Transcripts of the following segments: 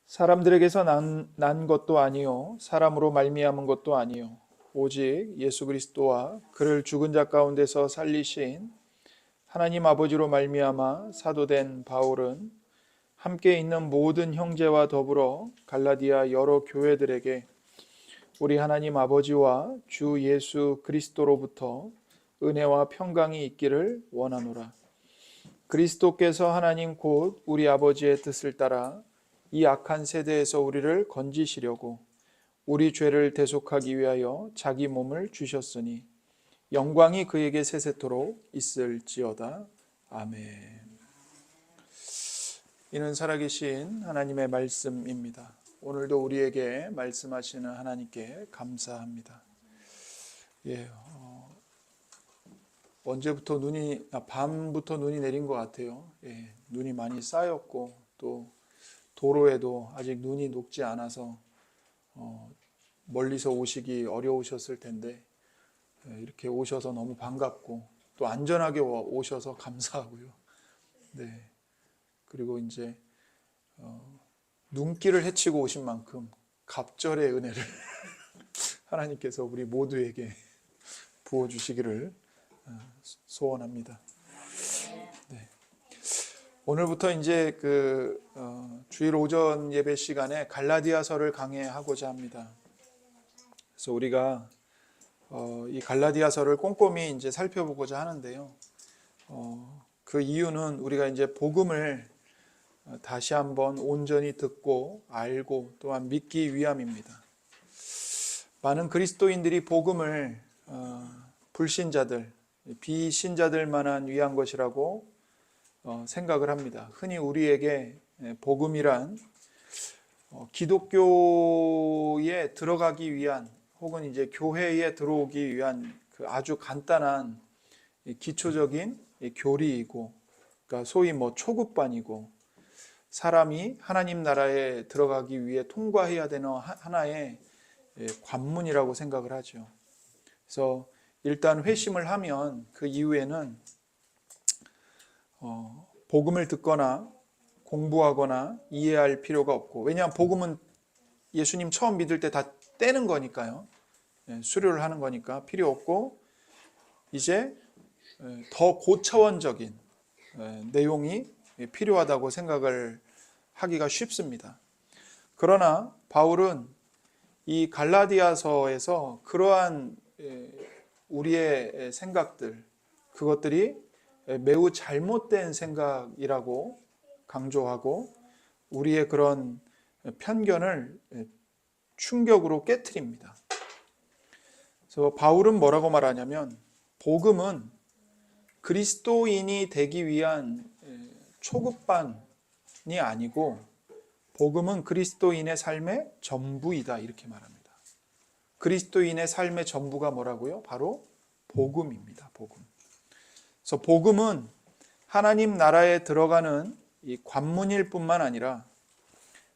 사람들에게서 난 것도 아니요 사람으로 말미암은 것도 아니요 오직 예수 그리스도와 그를 죽은 자 가운데서 살리신 하나님 아버지로 말미암아 사도된 바울은 함께 있는 모든 형제와 더불어 갈라디아 여러 교회들에게 우리 하나님 아버지와 주 예수 그리스도로부터 은혜와 평강이 있기를 원하노라. 그리스도께서 하나님 곧 우리 아버지의 뜻을 따라 이 악한 세대에서 우리를 건지시려고 우리 죄를 대속하기 위하여 자기 몸을 주셨으니 영광이 그에게 세세토록 있을지어다. 아멘. 이는 살아계신 하나님의 말씀입니다. 오늘도 우리에게 말씀하시는 하나님께 감사합니다. 언제부터 밤부터 눈이 내린 것 같아요. 눈이 많이 쌓였고 또 도로에도 아직 눈이 녹지 않아서 멀리서 오시기 어려우셨을 텐데 이렇게 오셔서 너무 반갑고 또 안전하게 오셔서 감사하고요. 그리고 이제 눈길을 헤치고 오신 만큼 갑절의 은혜를 하나님께서 우리 모두에게 부어주시기를 소원합니다. 오늘부터 이제 주일 오전 예배 시간에 갈라디아서를 강해하고자 합니다. 그래서 우리가 이 갈라디아서를 꼼꼼히 이제 살펴보고자 하는데요. 그 이유는 우리가 이제 복음을 다시 한번 온전히 듣고 알고 또한 믿기 위함입니다. 많은 그리스도인들이 복음을 불신자들, 비신자들만한 위한 것이라고 생각을 합니다. 흔히 우리에게 복음이란 기독교에 들어가기 위한 혹은 이제 교회에 들어오기 위한 그 아주 간단한 기초적인 교리이고, 그러니까 소위 초급반이고, 사람이 하나님 나라에 들어가기 위해 통과해야 되는 하나의 관문이라고 생각을 하죠. 그래서 일단 회심을 하면 그 이후에는 복음을 듣거나 공부하거나 이해할 필요가 없고, 왜냐하면 복음은 예수님 처음 믿을 때 다 떼는 거니까요. 수료를 하는 거니까 필요 없고, 이제 더 고차원적인 내용이 필요하다고 생각을 하기가 쉽습니다. 그러나 바울은 이 갈라디아서에서 그러한 우리의 생각들, 그것들이 매우 잘못된 생각이라고 강조하고 우리의 그런 편견을 충격으로 깨트립니다. 그래서 바울은 뭐라고 말하냐면, 복음은 그리스도인이 되기 위한 초급반이 아니고 복음은 그리스도인의 삶의 전부이다, 이렇게 말합니다. 그리스도인의 삶의 전부가 뭐라고요? 바로 복음입니다. 복음. 그래서 복음은 하나님 나라에 들어가는 이 관문일 뿐만 아니라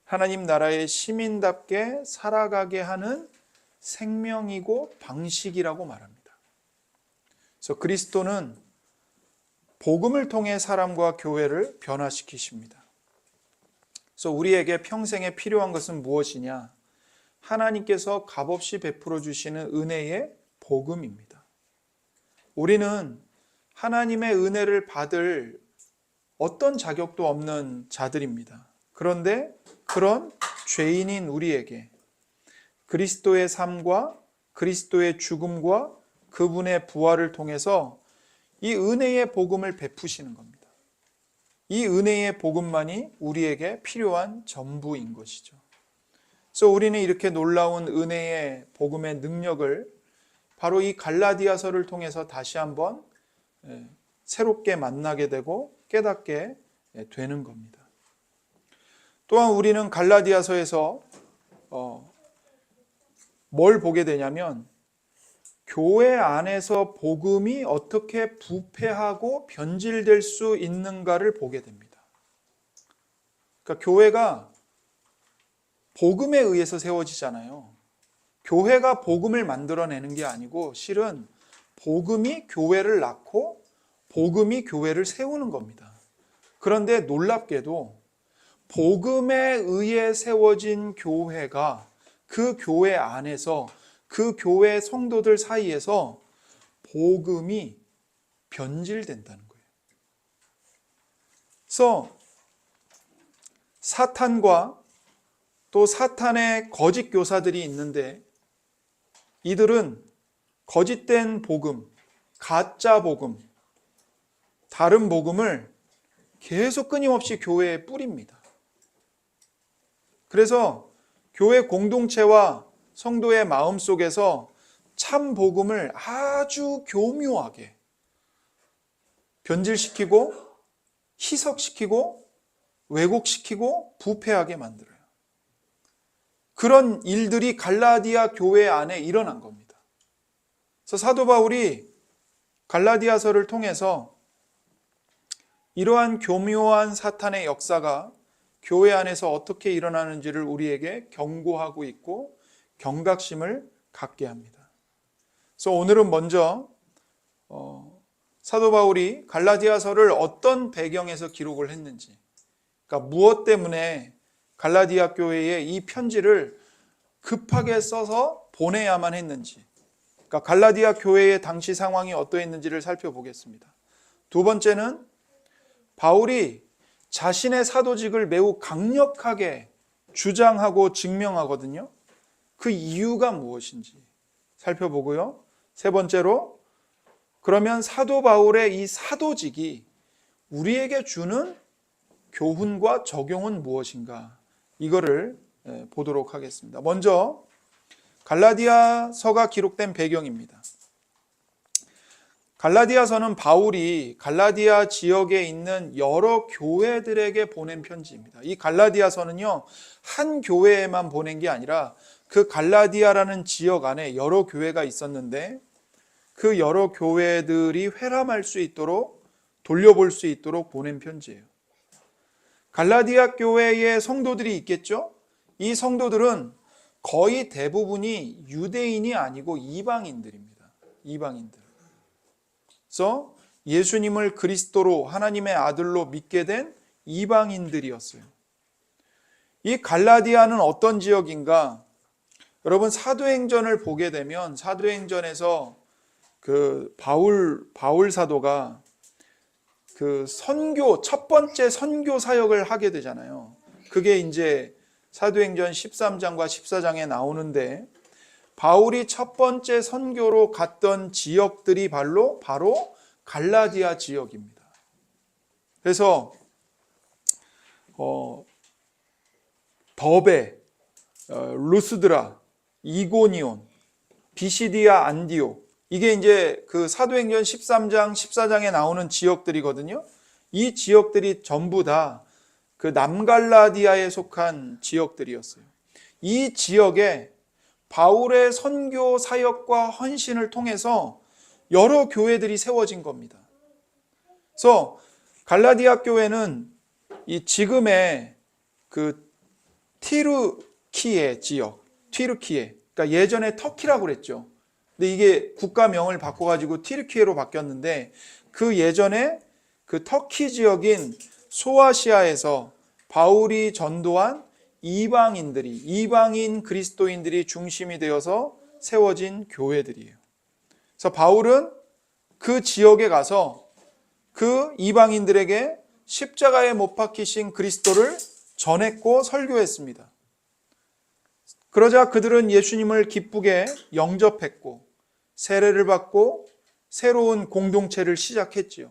하나님 나라의 시민답게 살아가게 하는 생명이고 방식이라고 말합니다. 그래서 그리스도는 복음을 통해 사람과 교회를 변화시키십니다. 그래서 우리에게 평생에 필요한 것은 무엇이냐? 하나님께서 값없이 베풀어 주시는 은혜의 복음입니다. 우리는 하나님의 은혜를 받을 어떤 자격도 없는 자들입니다. 그런데 그런 죄인인 우리에게 그리스도의 삶과 그리스도의 죽음과 그분의 부활을 통해서 이 은혜의 복음을 베푸시는 겁니다. 이 은혜의 복음만이 우리에게 필요한 전부인 것이죠. 그래서 우리는 이렇게 놀라운 은혜의 복음의 능력을 바로 이 갈라디아서를 통해서 다시 한번 새롭게 만나게 되고 깨닫게 되는 겁니다. 또한 우리는 갈라디아서에서 뭘 보게 되냐면, 교회 안에서 복음이 어떻게 부패하고 변질될 수 있는가를 보게 됩니다. 그러니까 교회가 복음에 의해서 세워지잖아요. 교회가 복음을 만들어내는 게 아니고 실은 복음이 교회를 낳고 복음이 교회를 세우는 겁니다. 그런데 놀랍게도 복음에 의해 세워진 교회가 그 교회 안에서 그 교회 성도들 사이에서 복음이 변질된다는 거예요. 그래서 사탄과 또 사탄의 거짓 교사들이 있는데 이들은 거짓된 복음, 가짜 복음, 다른 복음을 계속 끊임없이 교회에 뿌립니다. 그래서 교회 공동체와 성도의 마음 속에서 참 복음을 아주 교묘하게 변질시키고 희석시키고 왜곡시키고 부패하게 만들어요. 그런 일들이 갈라디아 교회 안에 일어난 겁니다. 그래서 사도 바울이 갈라디아서를 통해서 이러한 교묘한 사탄의 역사가 교회 안에서 어떻게 일어나는지를 우리에게 경고하고 있고 경각심을 갖게 합니다. 그래서 오늘은 먼저 사도 바울이 갈라디아서를 어떤 배경에서 기록을 했는지, 그러니까 무엇 때문에 갈라디아 교회에 이 편지를 급하게 써서 보내야만 했는지, 그러니까 갈라디아 교회의 당시 상황이 어떠했는지를 살펴보겠습니다. 두 번째는 바울이 자신의 사도직을 매우 강력하게 주장하고 증명하거든요. 그 이유가 무엇인지 살펴보고요. 세 번째로 그러면 사도 바울의 이 사도직이 우리에게 주는 교훈과 적용은 무엇인가, 이거를 보도록 하겠습니다. 먼저 갈라디아서가 기록된 배경입니다. 갈라디아서는 바울이 갈라디아 지역에 있는 여러 교회들에게 보낸 편지입니다. 이 갈라디아서는요, 한 교회에만 보낸 게 아니라 그 갈라디아라는 지역 안에 여러 교회가 있었는데 그 여러 교회들이 회람할 수 있도록, 돌려볼 수 있도록 보낸 편지예요. 갈라디아 교회에 성도들이 있겠죠? 이 성도들은 거의 대부분이 유대인이 아니고 이방인들입니다. 이방인들. 그래서 예수님을 그리스도로, 하나님의 아들로 믿게 된 이방인들이었어요. 이 갈라디아는 어떤 지역인가? 여러분, 사도행전을 보게 되면 사도행전에서 그 바울 사도가 그 첫 번째 선교 사역을 하게 되잖아요. 그게 이제 사도행전 13장과 14장에 나오는데, 바울이 첫 번째 선교로 갔던 지역들이 바로 갈라디아 지역입니다. 그래서 더베, 루스드라, 이고니온, 비시디아, 안디옥, 이게 이제 그 사도행전 13장, 14장에 나오는 지역들이거든요. 이 지역들이 전부 다 그 남갈라디아에 속한 지역들이었어요. 이 지역에 바울의 선교 사역과 헌신을 통해서 여러 교회들이 세워진 겁니다. 그래서 갈라디아 교회는 이 지금의 그 튀르키예 지역, 튀르키예, 그러니까 예전에 터키라고 그랬죠. 근데 이게 국가명을 바꿔가지고 튀르키예로 바뀌었는데, 그 예전에 그 터키 지역인 소아시아에서 바울이 전도한 이방인 그리스도인들이 중심이 되어서 세워진 교회들이에요. 그래서 바울은 그 지역에 가서 그 이방인들에게 십자가에 못 박히신 그리스도를 전했고 설교했습니다. 그러자 그들은 예수님을 기쁘게 영접했고 세례를 받고 새로운 공동체를 시작했지요.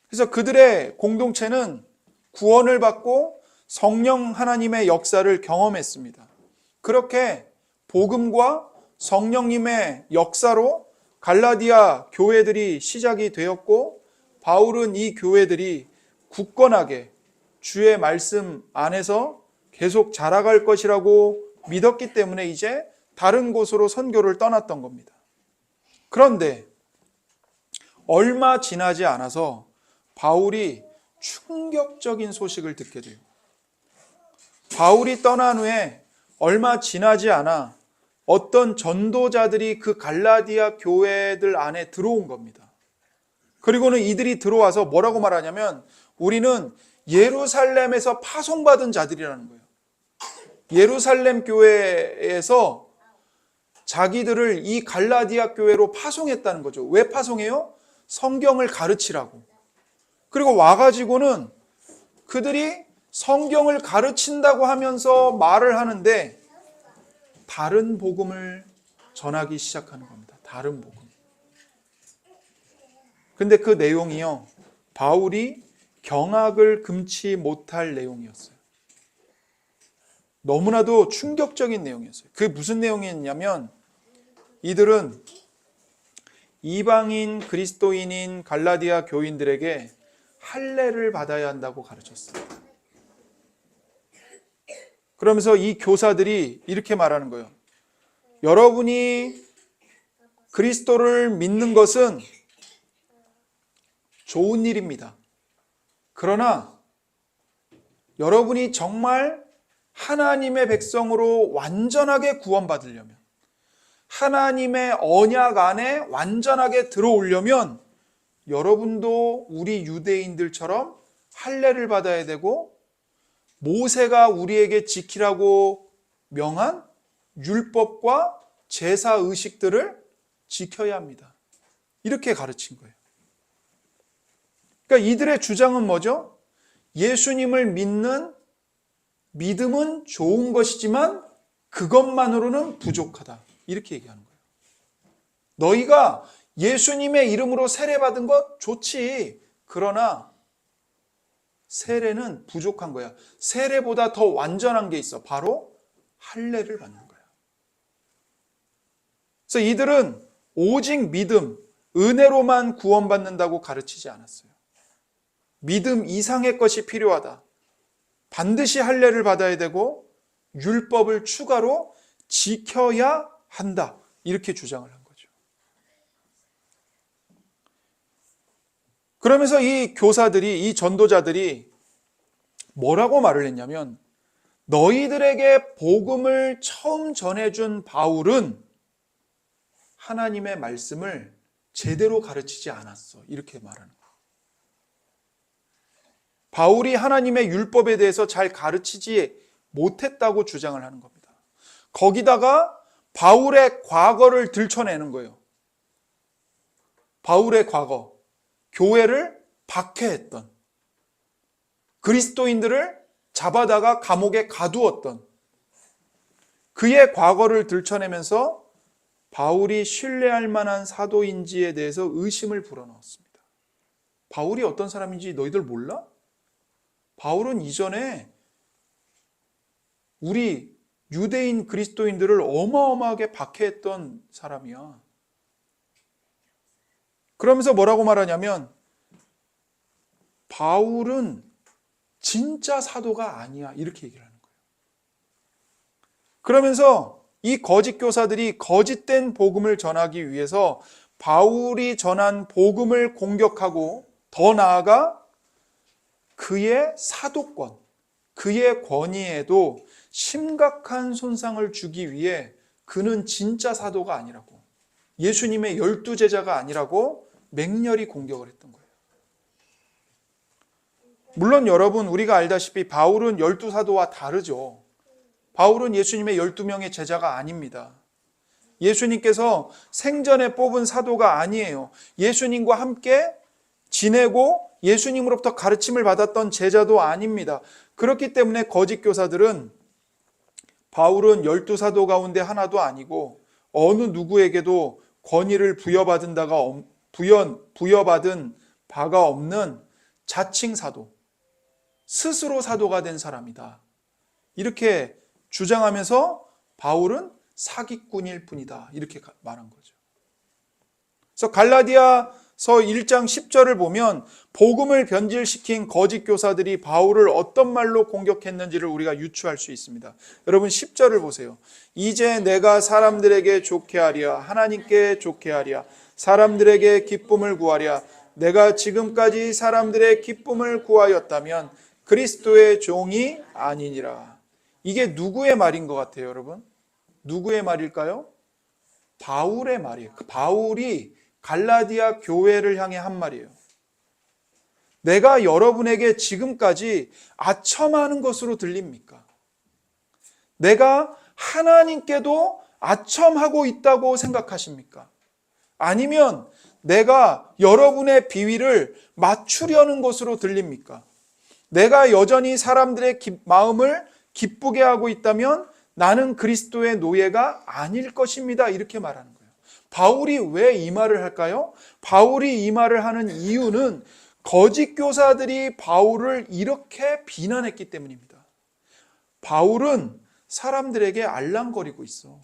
그래서 그들의 공동체는 구원을 받고 성령 하나님의 역사를 경험했습니다. 그렇게 복음과 성령님의 역사로 갈라디아 교회들이 시작이 되었고, 바울은 이 교회들이 굳건하게 주의 말씀 안에서 계속 자라갈 것이라고 믿었기 때문에 이제 다른 곳으로 선교를 떠났던 겁니다. 그런데 얼마 지나지 않아서 바울이 충격적인 소식을 듣게 돼요. 바울이 떠난 후에 얼마 지나지 않아 어떤 전도자들이 그 갈라디아 교회들 안에 들어온 겁니다. 그리고는 이들이 들어와서 뭐라고 말하냐면, 우리는 예루살렘에서 파송받은 자들이라는 거예요. 예루살렘 교회에서 자기들을 이 갈라디아 교회로 파송했다는 거죠. 왜 파송해요? 성경을 가르치라고. 그리고 와가지고는 그들이 성경을 가르친다고 하면서 말을 하는데 다른 복음을 전하기 시작하는 겁니다. 다른 복음. 근데 그 내용이요, 바울이 경악을 금치 못할 내용이었어요. 너무나도 충격적인 내용이었어요. 그게 무슨 내용이었냐면, 이들은 이방인 그리스도인인 갈라디아 교인들에게 할례를 받아야 한다고 가르쳤어요. 그러면서 이 교사들이 이렇게 말하는 거예요. 여러분이 그리스도를 믿는 것은 좋은 일입니다. 그러나 여러분이 정말 하나님의 백성으로 완전하게 구원받으려면, 하나님의 언약 안에 완전하게 들어오려면 여러분도 우리 유대인들처럼 할례를 받아야 되고 모세가 우리에게 지키라고 명한 율법과 제사 의식들을 지켜야 합니다. 이렇게 가르친 거예요. 그러니까 이들의 주장은 뭐죠? 예수님을 믿는 믿음은 좋은 것이지만 그것만으로는 부족하다. 이렇게 얘기하는 거예요. 너희가 예수님의 이름으로 세례받은 것 좋지. 그러나 세례는 부족한 거야. 세례보다 더 완전한 게 있어. 바로 할례를 받는 거야. 그래서 이들은 오직 믿음, 은혜로만 구원받는다고 가르치지 않았어요. 믿음 이상의 것이 필요하다. 반드시 할례를 받아야 되고 율법을 추가로 지켜야 한다. 이렇게 주장을 한 거죠. 그러면서 이 교사들이, 이 전도자들이 뭐라고 말을 했냐면, 너희들에게 복음을 처음 전해준 바울은 하나님의 말씀을 제대로 가르치지 않았어. 이렇게 말하는 거예요. 바울이 하나님의 율법에 대해서 잘 가르치지 못했다고 주장을 하는 겁니다. 거기다가 바울의 과거를 들춰내는 거예요. 바울의 과거, 교회를 박해했던, 그리스도인들을 잡아다가 감옥에 가두었던 그의 과거를 들춰내면서 바울이 신뢰할 만한 사도인지에 대해서 의심을 불어넣었습니다. 바울이 어떤 사람인지 너희들 몰라? 바울은 이전에 우리 유대인 그리스도인들을 어마어마하게 박해했던 사람이야. 그러면서 뭐라고 말하냐면, 바울은 진짜 사도가 아니야. 이렇게 얘기를 하는 거예요. 그러면서 이 거짓 교사들이 거짓된 복음을 전하기 위해서 바울이 전한 복음을 공격하고 더 나아가 그의 사도권, 그의 권위에도 심각한 손상을 주기 위해 그는 진짜 사도가 아니라고, 예수님의 12제자가 아니라고 맹렬히 공격을 했던 거예요. 물론 여러분, 우리가 알다시피 바울은 12사도와 다르죠. 바울은 예수님의 12명의 제자가 아닙니다. 예수님께서 생전에 뽑은 사도가 아니에요. 예수님과 함께 지내고 예수님으로부터 가르침을 받았던 제자도 아닙니다. 그렇기 때문에 거짓 교사들은 바울은 12사도 가운데 하나도 아니고 어느 누구에게도 권위를 부여받은 바가 없는 자칭 사도, 스스로 사도가 된 사람이다. 이렇게 주장하면서 바울은 사기꾼일 뿐이다. 이렇게 말한 거죠. 그래서 갈라디아서 1장 10절을 보면 복음을 변질시킨 거짓 교사들이 바울을 어떤 말로 공격했는지를 우리가 유추할 수 있습니다. 여러분 10절을 보세요. 이제 내가 사람들에게 좋게 하랴, 하나님께 좋게 하랴, 사람들에게 기쁨을 구하랴. 내가 지금까지 사람들의 기쁨을 구하였다면 그리스도의 종이 아니니라. 이게 누구의 말인 것 같아요, 여러분? 누구의 말일까요? 바울의 말이에요. 바울이 갈라디아 교회를 향해 한 말이에요. 내가 여러분에게 지금까지 아첨하는 것으로 들립니까? 내가 하나님께도 아첨하고 있다고 생각하십니까? 아니면 내가 여러분의 비위를 맞추려는 것으로 들립니까? 내가 여전히 사람들의 마음을 기쁘게 하고 있다면 나는 그리스도의 노예가 아닐 것입니다. 이렇게 말하는 거예요. 바울이 왜 이 말을 할까요? 바울이 이 말을 하는 이유는 거짓 교사들이 바울을 이렇게 비난했기 때문입니다. 바울은 사람들에게 알랑거리고 있어.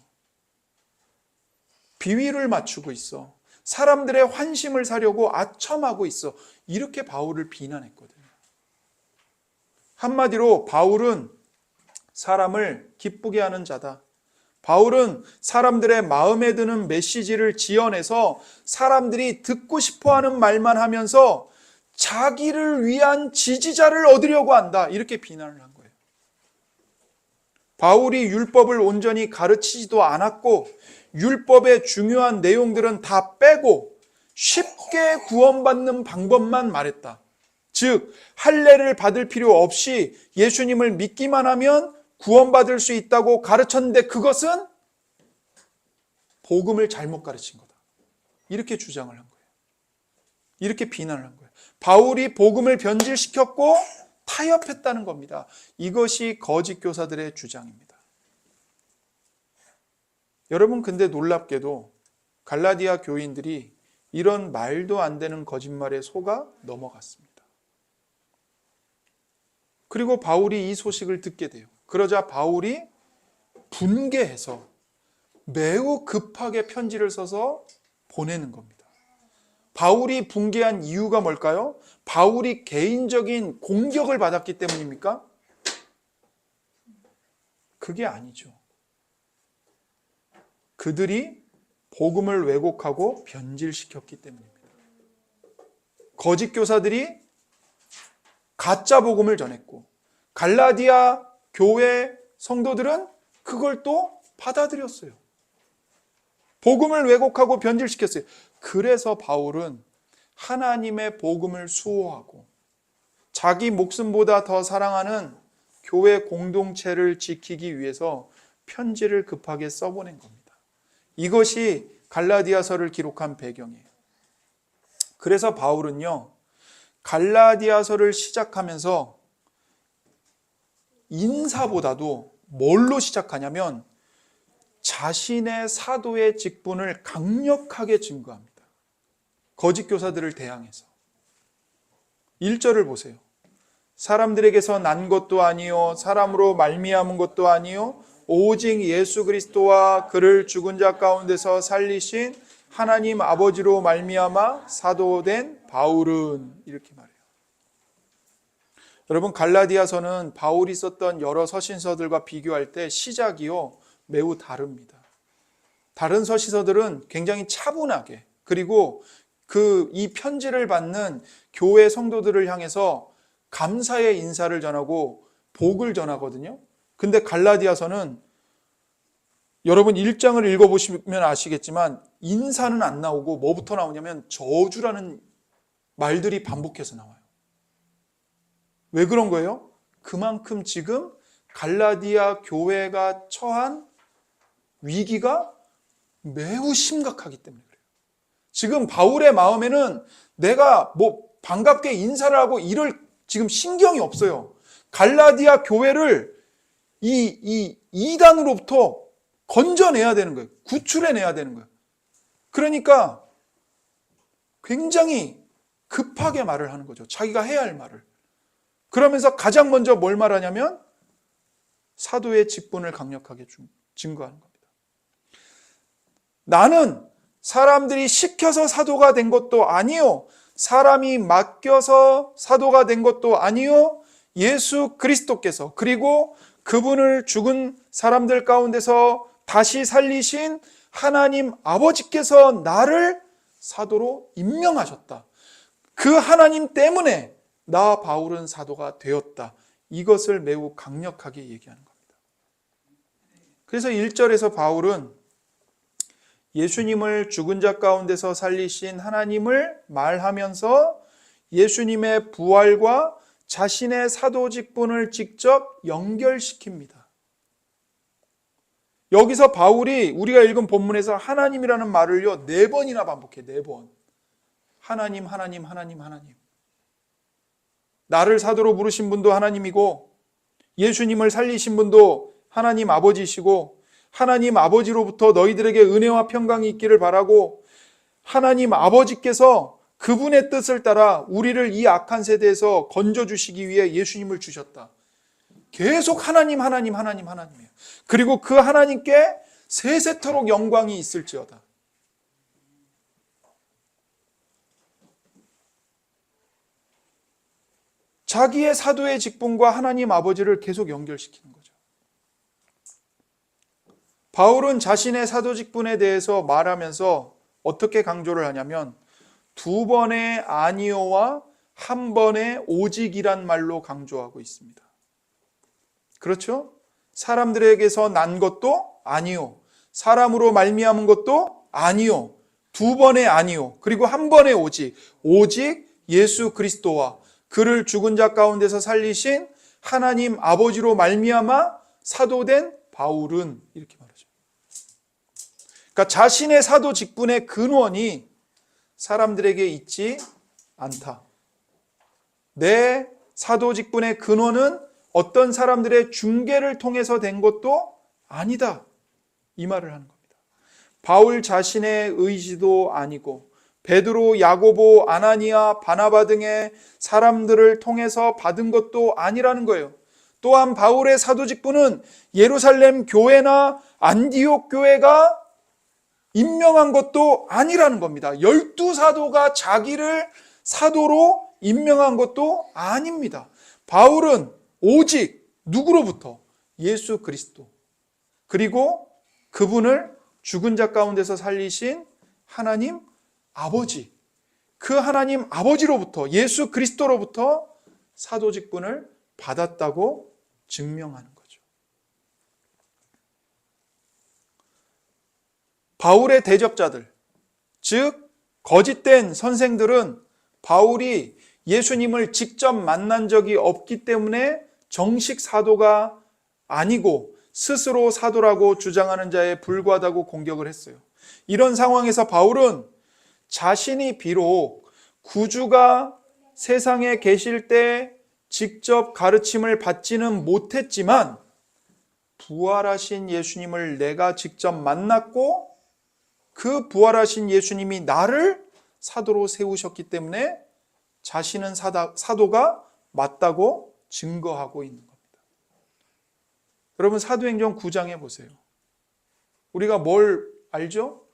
비위를 맞추고 있어. 사람들의 환심을 사려고 아첨하고 있어. 이렇게 바울을 비난했거든요. 한마디로 바울은 사람을 기쁘게 하는 자다. 바울은 사람들의 마음에 드는 메시지를 지어내서 사람들이 듣고 싶어하는 말만 하면서 자기를 위한 지지자를 얻으려고 한다. 이렇게 비난을 한 거예요. 바울이 율법을 온전히 가르치지도 않았고 율법의 중요한 내용들은 다 빼고 쉽게 구원받는 방법만 말했다. 즉 할례를 받을 필요 없이 예수님을 믿기만 하면 구원받을 수 있다고 가르쳤는데 그것은 복음을 잘못 가르친 거다. 이렇게 주장을 한 거예요. 이렇게 비난을 한 거예요. 바울이 복음을 변질시켰고 타협했다는 겁니다. 이것이 거짓 교사들의 주장입니다. 여러분, 근데 놀랍게도 갈라디아 교인들이 이런 말도 안 되는 거짓말에 속아 넘어갔습니다. 그리고 바울이 이 소식을 듣게 돼요. 그러자 바울이 분개해서 매우 급하게 편지를 써서 보내는 겁니다. 바울이 분개한 이유가 뭘까요? 바울이 개인적인 공격을 받았기 때문입니까? 그게 아니죠. 그들이 복음을 왜곡하고 변질시켰기 때문입니다. 거짓 교사들이 가짜 복음을 전했고 갈라디아 교회 성도들은 그걸 또 받아들였어요. 복음을 왜곡하고 변질시켰어요. 그래서 바울은 하나님의 복음을 수호하고 자기 목숨보다 더 사랑하는 교회 공동체를 지키기 위해서 편지를 급하게 써보낸 겁니다. 이것이 갈라디아서를 기록한 배경이에요. 그래서 바울은요, 갈라디아서를 시작하면서 인사보다도 뭘로 시작하냐면 자신의 사도의 직분을 강력하게 증거합니다. 거짓 교사들을 대항해서. 1절을 보세요. 사람들에게서 난 것도 아니요 사람으로 말미암은 것도 아니요 오직 예수 그리스도와 그를 죽은 자 가운데서 살리신 하나님 아버지로 말미암아 사도된 바울은, 이렇게 말해요. 여러분, 갈라디아서는 바울이 썼던 여러 서신서들과 비교할 때 시작이요 매우 다릅니다. 다른 서신서들은 굉장히 차분하게, 그리고 이 편지를 받는 교회 성도들을 향해서 감사의 인사를 전하고 복을 전하거든요. 근데 갈라디아서는 여러분 1장을 읽어보시면 아시겠지만 인사는 안 나오고 뭐부터 나오냐면 저주라는 말들이 반복해서 나와요. 왜 그런 거예요? 그만큼 지금 갈라디아 교회가 처한 위기가 매우 심각하기 때문에 그래요. 지금 바울의 마음에는 내가 반갑게 인사를 하고 이럴 지금 신경이 없어요. 갈라디아 교회를 이 이단으로부터 건져내야 되는 거예요. 구출해내야 되는 거예요. 그러니까 굉장히 급하게 말을 하는 거죠. 자기가 해야 할 말을. 그러면서 가장 먼저 뭘 말하냐면 사도의 직분을 강력하게 증거하는 겁니다. 나는 사람들이 시켜서 사도가 된 것도 아니요 사람이 맡겨서 사도가 된 것도 아니요 예수 그리스도께서 그리고 그분을 죽은 사람들 가운데서 다시 살리신 하나님 아버지께서 나를 사도로 임명하셨다. 그 하나님 때문에 나 바울은 사도가 되었다. 이것을 매우 강력하게 얘기하는 겁니다. 그래서 1절에서 바울은 예수님을 죽은 자 가운데서 살리신 하나님을 말하면서 예수님의 부활과 자신의 사도 직분을 직접 연결시킵니다. 여기서 바울이 우리가 읽은 본문에서 하나님이라는 말을요 4번이나 반복해. 4번. 하나님, 하나님, 하나님, 하나님. 나를 사도로 부르신 분도 하나님이고 예수님을 살리신 분도 하나님 아버지시고 하나님 아버지로부터 너희들에게 은혜와 평강이 있기를 바라고 하나님 아버지께서 그분의 뜻을 따라 우리를 이 악한 세대에서 건져주시기 위해 예수님을 주셨다. 계속 하나님, 하나님, 하나님, 하나님이에요. 그리고 그 하나님께 세세토록 영광이 있을지어다. 자기의 사도의 직분과 하나님 아버지를 계속 연결시키는 거죠. 바울은 자신의 사도 직분에 대해서 말하면서 어떻게 강조를 하냐면 2번의 아니오와 1번의 오직이란 말로 강조하고 있습니다. 그렇죠? 사람들에게서 난 것도 아니요. 사람으로 말미암은 것도 아니요. 2번의 아니요. 그리고 1번의 오직. 오직 예수 그리스도와 그를 죽은 자 가운데서 살리신 하나님 아버지로 말미암아 사도된 바울은 이렇게 말하죠. 그러니까 자신의 사도 직분의 근원이 사람들에게 있지 않다. 내 사도 직분의 근원은 어떤 사람들의 중개를 통해서 된 것도 아니다. 이 말을 하는 겁니다. 바울 자신의 의지도 아니고 베드로, 야고보, 아나니아, 바나바 등의 사람들을 통해서 받은 것도 아니라는 거예요. 또한 바울의 사도 직분은 예루살렘 교회나 안디옥 교회가 임명한 것도 아니라는 겁니다. 12사도가 자기를 사도로 임명한 것도 아닙니다. 바울은 오직 누구로부터? 예수 그리스도. 그리고 그분을 죽은 자 가운데서 살리신 하나님 아버지. 그 하나님 아버지로부터 예수 그리스도로부터 사도 직분을 받았다고 증명하는 거죠. 바울의 대적자들, 즉 거짓된 선생들은 바울이 예수님을 직접 만난 적이 없기 때문에 정식 사도가 아니고 스스로 사도라고 주장하는 자에 불과하다고 공격을 했어요. 이런 상황에서 바울은 자신이 비록 구주가 세상에 계실 때 직접 가르침을 받지는 못했지만 부활하신 예수님을 내가 직접 만났고 그 부활하신 예수님이 나를 사도로 세우셨기 때문에 자신은 사도가 맞다고 증거하고 있는 겁니다. 여러분 사도행전 9장에 보세요. 우리가 뭘 알죠?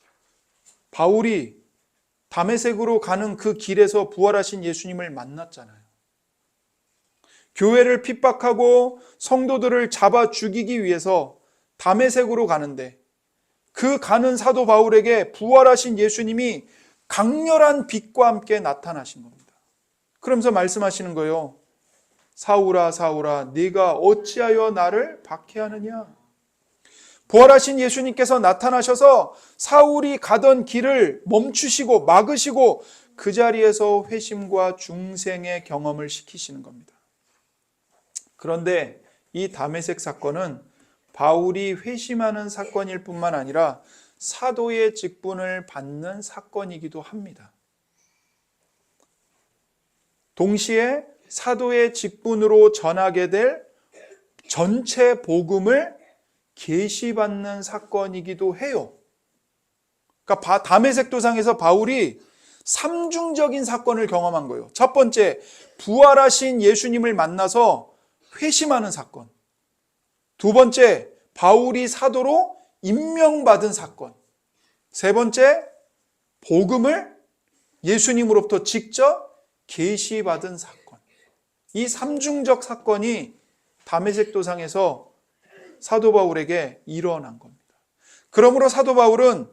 바울이 다메섹으로 가는 그 길에서 부활하신 예수님을 만났잖아요. 교회를 핍박하고 성도들을 잡아 죽이기 위해서 다메섹으로 가는데 그 가는 사도 바울에게 부활하신 예수님이 강렬한 빛과 함께 나타나신 겁니다. 그러면서 말씀하시는 거예요. 사울아 사울아 네가 어찌하여 나를 박해하느냐. 부활하신 예수님께서 나타나셔서 사울이 가던 길을 멈추시고 막으시고 그 자리에서 회심과 중생의 경험을 시키시는 겁니다. 그런데 이 다메섹 사건은 바울이 회심하는 사건일 뿐만 아니라 사도의 직분을 받는 사건이기도 합니다. 동시에 사도의 직분으로 전하게 될 전체 복음을 계시받는 사건이기도 해요. 그러니까 다메섹 도상에서 바울이 삼중적인 사건을 경험한 거예요. 첫 번째, 부활하신 예수님을 만나서 회심하는 사건. 두 번째, 바울이 사도로 임명받은 사건. 세 번째, 복음을 예수님으로부터 직접 계시받은 사건. 이 삼중적 사건이 다메섹 도상에서 사도 바울에게 일어난 겁니다. 그러므로 사도 바울은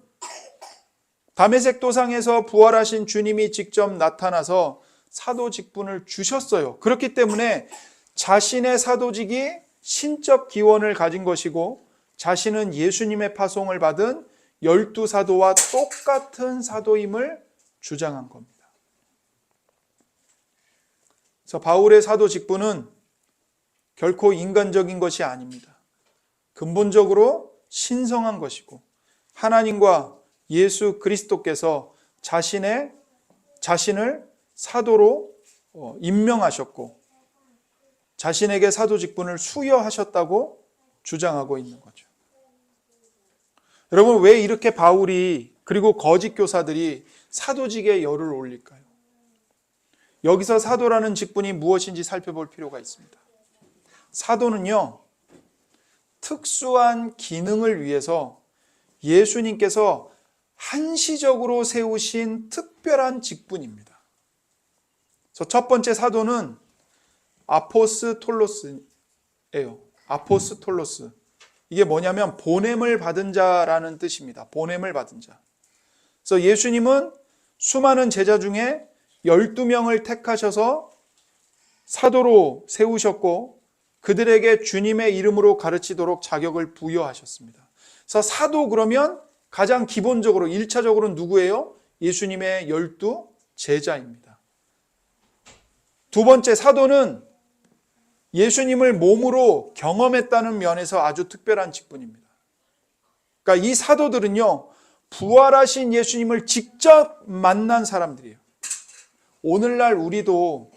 다메섹 도상에서 부활하신 주님이 직접 나타나서 사도 직분을 주셨어요. 그렇기 때문에 자신의 사도직이 신적 기원을 가진 것이고 자신은 예수님의 파송을 받은 12사도와 똑같은 사도임을 주장한 겁니다. 그래서 바울의 사도 직분은 결코 인간적인 것이 아닙니다. 근본적으로 신성한 것이고 하나님과 예수 그리스도께서 자신을 사도로 임명하셨고 자신에게 사도 직분을 수여하셨다고 주장하고 있는 거죠. 여러분, 왜 이렇게 바울이 그리고 거짓 교사들이 사도직에 열을 올릴까요? 여기서 사도라는 직분이 무엇인지 살펴볼 필요가 있습니다. 사도는요, 특수한 기능을 위해서 예수님께서 한시적으로 세우신 특별한 직분입니다. 그래서 첫 번째 사도는 아포스톨로스예요. 아포스톨로스. 이게 뭐냐면 보냄을 받은 자라는 뜻입니다. 보냄을 받은 자. 그래서 예수님은 수많은 제자 중에 12명을 택하셔서 사도로 세우셨고 그들에게 주님의 이름으로 가르치도록 자격을 부여하셨습니다. 그래서 사도 그러면 가장 기본적으로 1차적으로 누구예요? 예수님의 12 제자입니다. 두 번째, 사도는 예수님을 몸으로 경험했다는 면에서 아주 특별한 직분입니다. 그러니까 이 사도들은요, 부활하신 예수님을 직접 만난 사람들이에요. 오늘날 우리도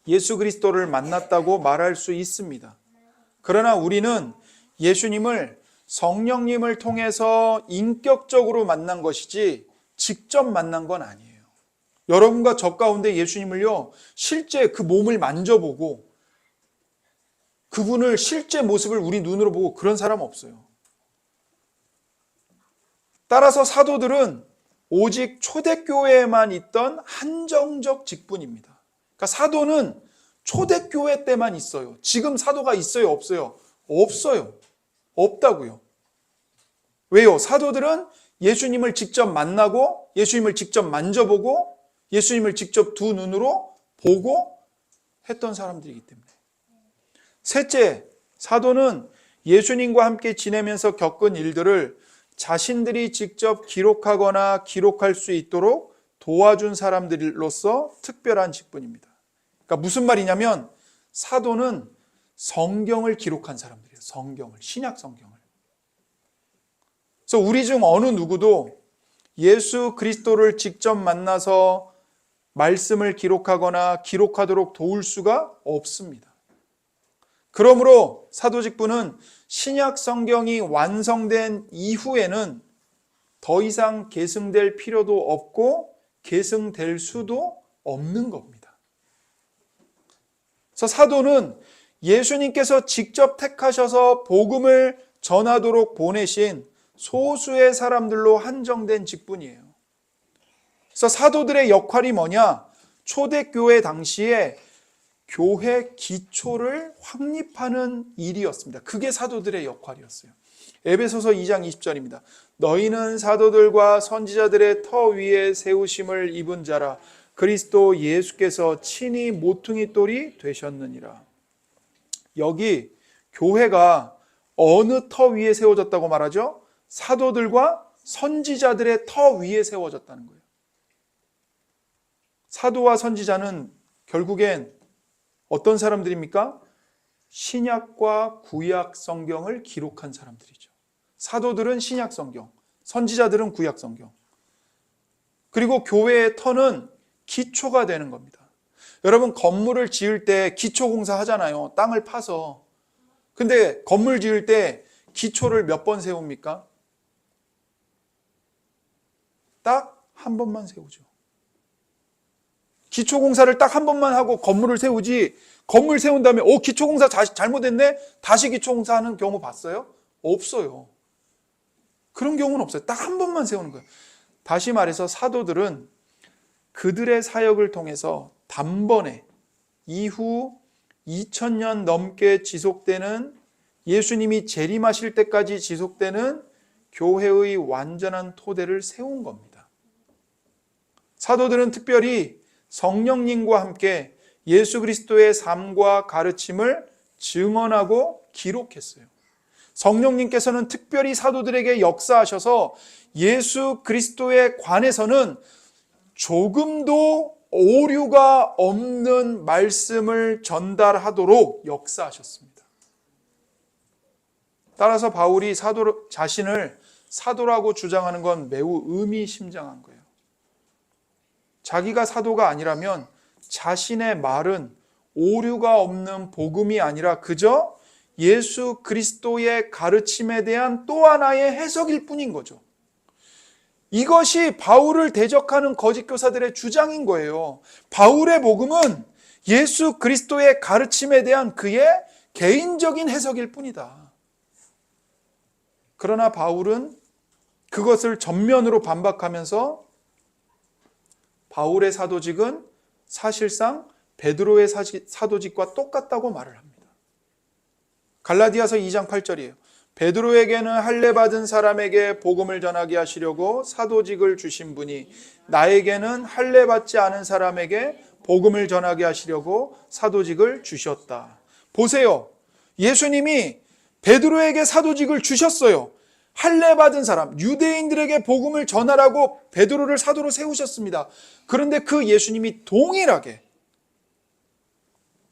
예수 그리스도를 만났다고 말할 수 있습니다. 그러나 우리는 예수님을 성령님을 통해서 인격적으로 만난 것이지 직접 만난 건 아니에요. 여러분과 저 가운데 예수님을요, 실제 그 몸을 만져보고 그분을 실제 모습을 우리 눈으로 보고 그런 사람 없어요. 따라서 사도들은 오직 초대교회에만 있던 한정적 직분입니다. 그러니까 사도는 초대교회 때만 있어요. 지금 사도가 있어요, 없어요? 없어요. 없다고요. 왜요? 사도들은 예수님을 직접 만나고 예수님을 직접 만져보고 예수님을 직접 두 눈으로 보고 했던 사람들이기 때문에. 셋째, 사도는 예수님과 함께 지내면서 겪은 일들을 자신들이 직접 기록하거나 기록할 수 있도록 도와준 사람들로서 특별한 직분입니다. 그러니까 무슨 말이냐면 사도는 성경을 기록한 사람들이에요. 성경을, 신약 성경을. 그래서 우리 중 어느 누구도 예수 그리스도를 직접 만나서 말씀을 기록하거나 기록하도록 도울 수가 없습니다. 그러므로 사도 직분은 신약 성경이 완성된 이후에는 더 이상 계승될 필요도 없고 계승될 수도 없는 겁니다. 그래서 사도는 예수님께서 직접 택하셔서 복음을 전하도록 보내신 소수의 사람들로 한정된 직분이에요. 그래서 사도들의 역할이 뭐냐? 초대교회 당시에 교회 기초를 확립하는 일이었습니다. 그게 사도들의 역할이었어요. 에베소서 2장 20절입니다. 너희는 사도들과 선지자들의 터 위에 세우심을 입은 자라 그리스도 예수께서 친히 모퉁이 돌이 되셨느니라. 여기 교회가 어느 터 위에 세워졌다고 말하죠? 사도들과 선지자들의 터 위에 세워졌다는 거예요. 사도와 선지자는 결국엔 어떤 사람들입니까? 신약과 구약 성경을 기록한 사람들이죠. 사도들은 신약 성경, 선지자들은 구약 성경. 그리고 교회의 터는 기초가 되는 겁니다. 여러분, 건물을 지을 때 기초공사 하잖아요. 땅을 파서. 근데 건물 지을 때 기초를 몇 번 세웁니까? 딱 한 번만 세우죠. 기초공사를 딱 한 번만 하고 건물을 세우지, 건물 세운 다음에 기초공사 잘못했네? 다시 기초공사하는 경우 봤어요? 없어요. 그런 경우는 없어요. 딱 한 번만 세우는 거예요. 다시 말해서 사도들은 그들의 사역을 통해서 단번에 이후 2000년 넘게 지속되는, 예수님이 재림하실 때까지 지속되는 교회의 완전한 토대를 세운 겁니다. 사도들은 특별히 성령님과 함께 예수 그리스도의 삶과 가르침을 증언하고 기록했어요. 성령님께서는 특별히 사도들에게 역사하셔서 예수 그리스도에 관해서는 조금도 오류가 없는 말씀을 전달하도록 역사하셨습니다. 따라서 바울이 자신을 사도라고 주장하는 건 매우 의미심장한 거예요. 자기가 사도가 아니라면 자신의 말은 오류가 없는 복음이 아니라 그저 예수 그리스도의 가르침에 대한 또 하나의 해석일 뿐인 거죠. 이것이 바울을 대적하는 거짓 교사들의 주장인 거예요. 바울의 복음은 예수 그리스도의 가르침에 대한 그의 개인적인 해석일 뿐이다. 그러나 바울은 그것을 전면으로 반박하면서 바울의 사도직은 사실상 베드로의 사도직과 똑같다고 말을 합니다. 갈라디아서 2장 8절이에요. 베드로에게는 할례 받은 사람에게 복음을 전하게 하시려고 사도직을 주신 분이 나에게는 할례 받지 않은 사람에게 복음을 전하게 하시려고 사도직을 주셨다. 보세요. 예수님이 베드로에게 사도직을 주셨어요. 할례 받은 사람, 유대인들에게 복음을 전하라고 베드로를 사도로 세우셨습니다. 그런데 그 예수님이 동일하게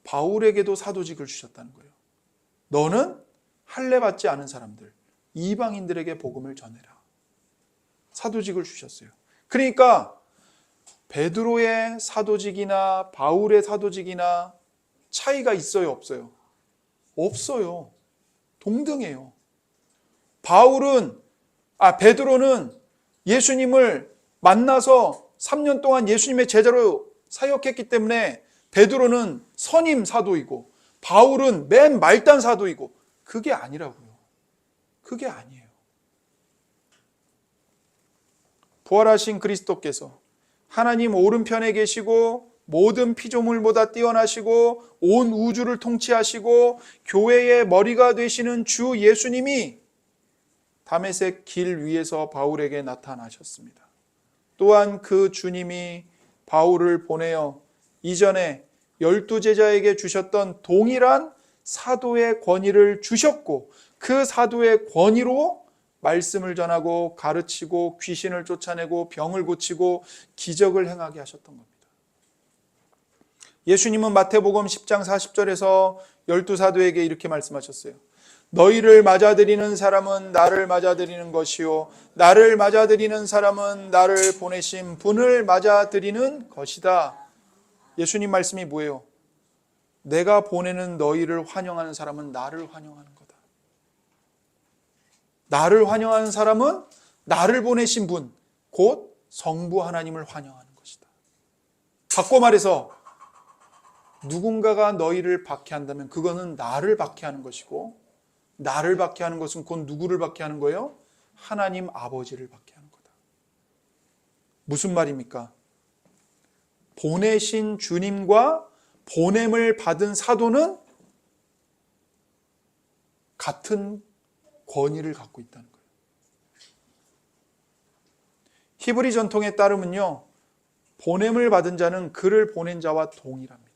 바울에게도 사도직을 주셨다는 거예요. 너는 할례 받지 않은 사람들, 이방인들에게 복음을 전해라. 사도직을 주셨어요. 그러니까 베드로의 사도직이나 바울의 사도직이나 차이가 있어요, 없어요? 없어요. 동등해요. 베드로는 예수님을 만나서 3년 동안 예수님의 제자로 사역했기 때문에 베드로는 선임 사도이고 바울은 맨 말단 사도이고 그게 아니라고요. 그게 아니에요. 부활하신 그리스도께서 하나님 오른편에 계시고 모든 피조물보다 뛰어나시고 온 우주를 통치하시고 교회의 머리가 되시는 주 예수님이 다메섹 길 위에서 바울에게 나타나셨습니다. 또한 그 주님이 바울을 보내어 이전에 12제자에게 주셨던 동일한 사도의 권위를 주셨고 그 사도의 권위로 말씀을 전하고 가르치고 귀신을 쫓아내고 병을 고치고 기적을 행하게 하셨던 겁니다. 예수님은 마태복음 10장 40절에서 12사도에게 이렇게 말씀하셨어요. 너희를 맞아들이는 사람은 나를 맞아들이는 것이요 나를 맞아들이는 사람은 나를 보내신 분을 맞아들이는 것이다. 예수님 말씀이 뭐예요? 내가 보내는 너희를 환영하는 사람은 나를 환영하는 거다. 나를 환영하는 사람은 나를 보내신 분, 곧 성부 하나님을 환영하는 것이다. 바꿔 말해서 누군가가 너희를 박해한다면 그거는 나를 박해하는 것이고 나를 박해하는 것은 곧 누구를 박해하는 거예요? 하나님 아버지를 박해하는 거다. 무슨 말입니까? 보내신 주님과 보냄을 받은 사도는 같은 권위를 갖고 있다는 거예요. 히브리 전통에 따르면요, 보냄을 받은 자는 그를 보낸 자와 동일합니다.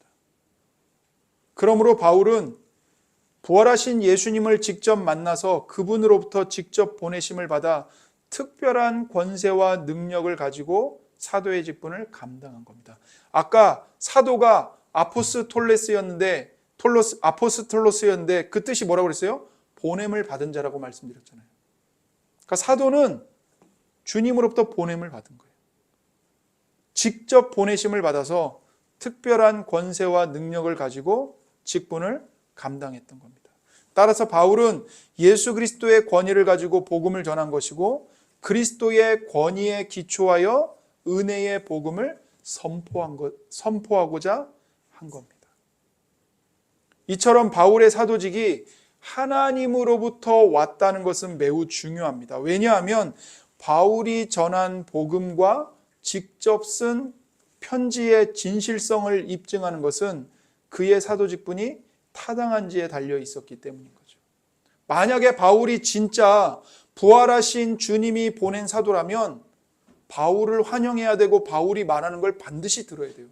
그러므로 바울은 부활하신 예수님을 직접 만나서 그분으로부터 직접 보내심을 받아 특별한 권세와 능력을 가지고 사도의 직분을 감당한 겁니다. 아까 사도가 아포스톨로스였는데 그 뜻이 뭐라고 그랬어요? 보냄을 받은 자라고 말씀드렸잖아요. 그러니까 사도는 주님으로부터 보냄을 받은 거예요. 직접 보내심을 받아서 특별한 권세와 능력을 가지고 직분을 감당했던 겁니다. 따라서 바울은 예수 그리스도의 권위를 가지고 복음을 전한 것이고 그리스도의 권위에 기초하여 은혜의 복음을 선포하고자 한 겁니다. 이처럼 바울의 사도직이 하나님으로부터 왔다는 것은 매우 중요합니다. 왜냐하면 바울이 전한 복음과 직접 쓴 편지의 진실성을 입증하는 것은 그의 사도직분이 타당한지에 달려 있었기 때문인 거죠. 만약에 바울이 진짜 부활하신 주님이 보낸 사도라면 바울을 환영해야 되고 바울이 말하는 걸 반드시 들어야 돼요.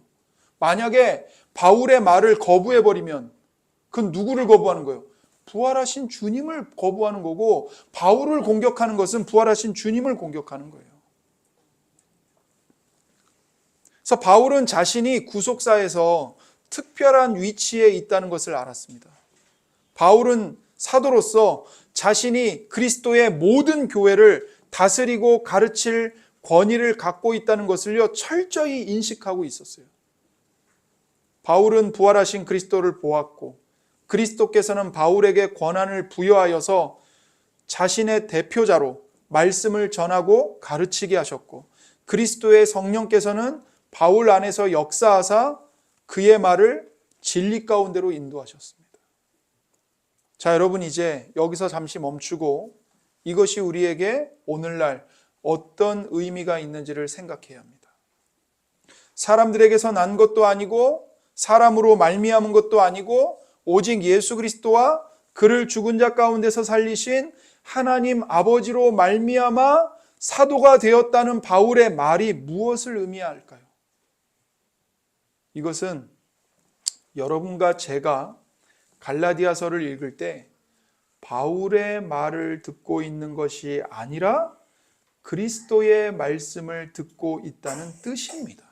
만약에 바울의 말을 거부해버리면 그건 누구를 거부하는 거예요? 부활하신 주님을 거부하는 거고 바울을 공격하는 것은 부활하신 주님을 공격하는 거예요. 그래서 바울은 자신이 구속사에서 특별한 위치에 있다는 것을 알았습니다. 바울은 사도로서 자신이 그리스도의 모든 교회를 다스리고 가르칠 권위를 갖고 있다는 것을요, 철저히 인식하고 있었어요. 바울은 부활하신 그리스도를 보았고, 그리스도께서는 바울에게 권한을 부여하여서 자신의 대표자로 말씀을 전하고 가르치게 하셨고, 그리스도의 성령께서는 바울 안에서 역사하사 그의 말을 진리 가운데로 인도하셨습니다. 자, 여러분, 이제 여기서 잠시 멈추고 이것이 우리에게 오늘날 어떤 의미가 있는지를 생각해야 합니다. 사람들에게서 난 것도 아니고 사람으로 말미암은 것도 아니고 오직 예수 그리스도와 그를 죽은 자 가운데서 살리신 하나님 아버지로 말미암아 사도가 되었다는 바울의 말이 무엇을 의미할까요? 이것은 여러분과 제가 갈라디아서를 읽을 때 바울의 말을 듣고 있는 것이 아니라 그리스도의 말씀을 듣고 있다는 뜻입니다.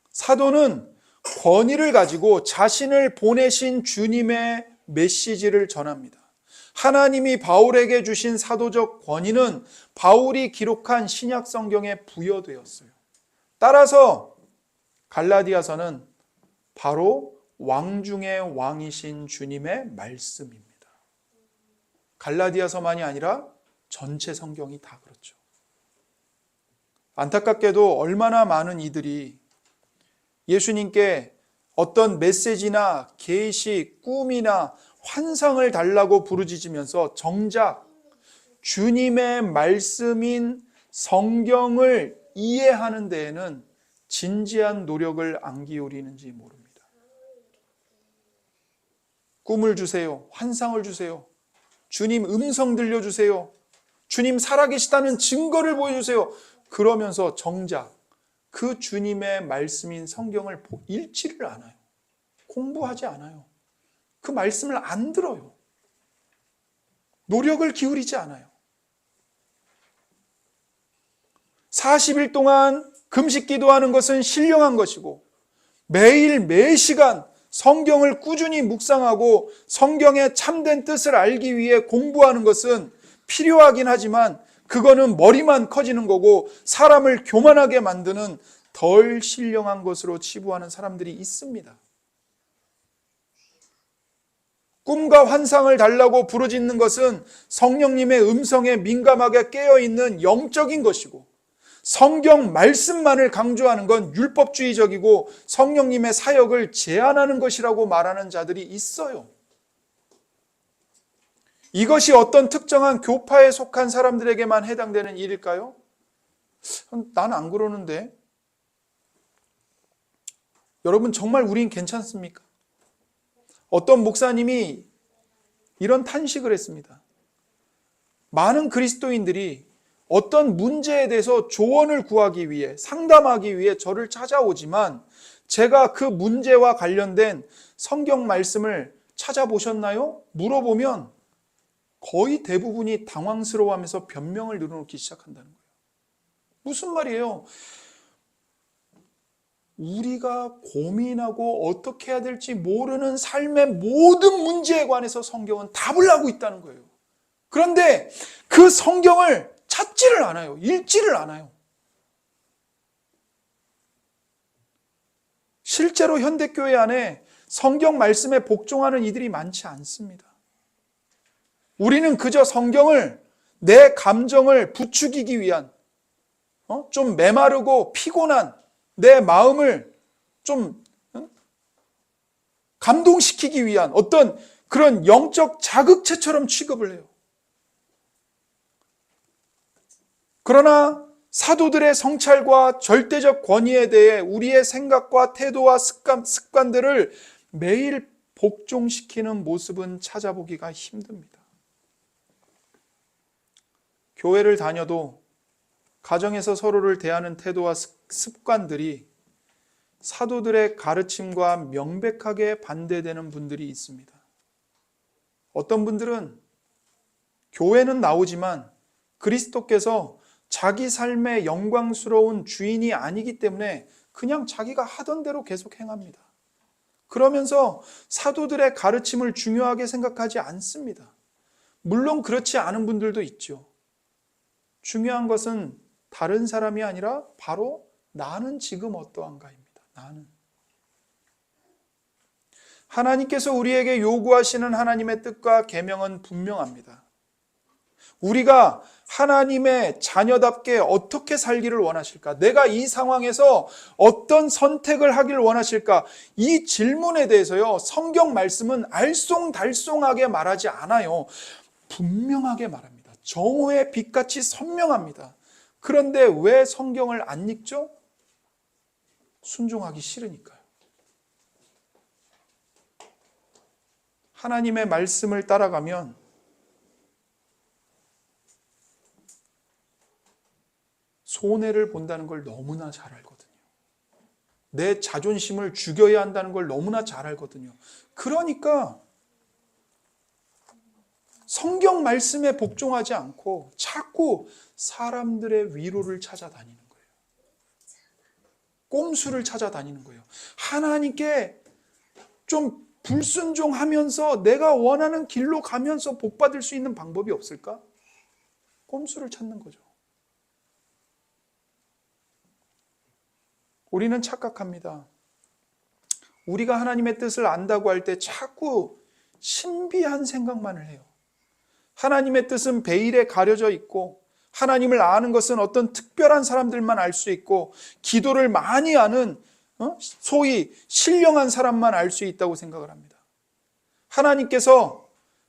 사도는 권위를 가지고 자신을 보내신 주님의 메시지를 전합니다. 하나님이 바울에게 주신 사도적 권위는 바울이 기록한 신약 성경에 부여되었어요. 따라서 갈라디아서는 바로 왕 중의 왕이신 주님의 말씀입니다. 갈라디아서만이 아니라 전체 성경이 다 그렇죠. 안타깝게도 얼마나 많은 이들이 예수님께 어떤 메시지나 계시, 꿈이나 환상을 달라고 부르짖으면서 정작 주님의 말씀인 성경을 이해하는 데에는 진지한 노력을 안 기울이는지 모릅니다. 꿈을 주세요. 환상을 주세요. 주님 음성 들려주세요. 주님 살아계시다는 증거를 보여주세요. 그러면서 정작 그 주님의 말씀인 성경을 읽지를 않아요. 공부하지 않아요. 그 말씀을 안 들어요. 노력을 기울이지 않아요. 40일 동안 금식 기도하는 것은 신령한 것이고 매일 매시간 성경을 꾸준히 묵상하고 성경의 참된 뜻을 알기 위해 공부하는 것은 필요하긴 하지만 그거는 머리만 커지는 거고 사람을 교만하게 만드는 덜 신령한 것으로 치부하는 사람들이 있습니다. 꿈과 환상을 달라고 부르짖는 것은 성령님의 음성에 민감하게 깨어있는 영적인 것이고 성경 말씀만을 강조하는 건 율법주의적이고 성령님의 사역을 제한하는 것이라고 말하는 자들이 있어요. 이것이 어떤 특정한 교파에 속한 사람들에게만 해당되는 일일까요? 난 안 그러는데. 여러분, 정말 우린 괜찮습니까? 어떤 목사님이 이런 탄식을 했습니다. 많은 그리스도인들이 어떤 문제에 대해서 조언을 구하기 위해, 상담하기 위해 저를 찾아오지만 제가 그 문제와 관련된 성경 말씀을 찾아보셨나요? 물어보면 거의 대부분이 당황스러워하면서 변명을 늘어놓기 시작한다는 거예요. 무슨 말이에요? 우리가 고민하고 어떻게 해야 될지 모르는 삶의 모든 문제에 관해서 성경은 답을 하고 있다는 거예요. 그런데 그 성경을 찾지를 않아요. 읽지를 않아요. 실제로 현대교회 안에 성경 말씀에 복종하는 이들이 많지 않습니다. 우리는 그저 성경을 내 감정을 부추기기 위한 좀 메마르고 피곤한 내 마음을 좀 감동시키기 위한 어떤 그런 영적 자극체처럼 취급을 해요. 그러나 사도들의 성찰과 절대적 권위에 대해 우리의 생각과 태도와 습관들을 매일 복종시키는 모습은 찾아보기가 힘듭니다. 교회를 다녀도 가정에서 서로를 대하는 태도와 습관들이 사도들의 가르침과 명백하게 반대되는 분들이 있습니다. 어떤 분들은 교회는 나오지만 그리스도께서 자기 삶의 영광스러운 주인이 아니기 때문에 그냥 자기가 하던 대로 계속 행합니다. 그러면서 사도들의 가르침을 중요하게 생각하지 않습니다. 물론 그렇지 않은 분들도 있죠. 중요한 것은 다른 사람이 아니라 바로 나는 지금 어떠한가입니다. 나는. 하나님께서 우리에게 요구하시는 하나님의 뜻과 계명은 분명합니다. 우리가 하나님의 자녀답게 어떻게 살기를 원하실까? 내가 이 상황에서 어떤 선택을 하길 원하실까? 이 질문에 대해서요, 성경 말씀은 알쏭달쏭하게 말하지 않아요. 분명하게 말합니다. 정오의 빛같이 선명합니다. 그런데 왜 성경을 안 읽죠? 순종하기 싫으니까요. 하나님의 말씀을 따라가면 손해를 본다는 걸 너무나 잘 알거든요. 내 자존심을 죽여야 한다는 걸 너무나 잘 알거든요. 그러니까 성경 말씀에 복종하지 않고 자꾸 사람들의 위로를 찾아다니는 거예요. 꼼수를 찾아다니는 거예요. 하나님께 좀 불순종하면서 내가 원하는 길로 가면서 복받을 수 있는 방법이 없을까? 꼼수를 찾는 거죠. 우리는 착각합니다. 우리가 하나님의 뜻을 안다고 할 때 자꾸 신비한 생각만을 해요. 하나님의 뜻은 베일에 가려져 있고 하나님을 아는 것은 어떤 특별한 사람들만 알 수 있고 기도를 많이 아는 소위 신령한 사람만 알 수 있다고 생각을 합니다. 하나님께서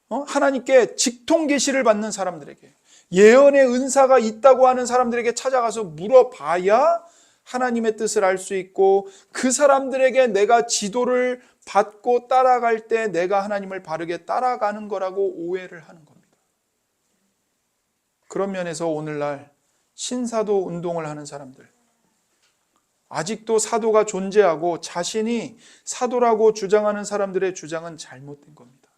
하나님께 직통 계시를 받는 사람들에게 예언의 은사가 있다고 하는 사람들에게 찾아가서 물어봐야 하나님의 뜻을 알 수 있고 그 사람들에게 내가 지도를 받고 따라갈 때 내가 하나님을 바르게 따라가는 거라고 오해를 하는 겁니다. 그런 면에서 오늘날 신사도 운동을 하는 사람들, 아직도 사도가 존재하고 자신이 사도라고 주장하는 사람들의 주장은 잘못된 겁니다.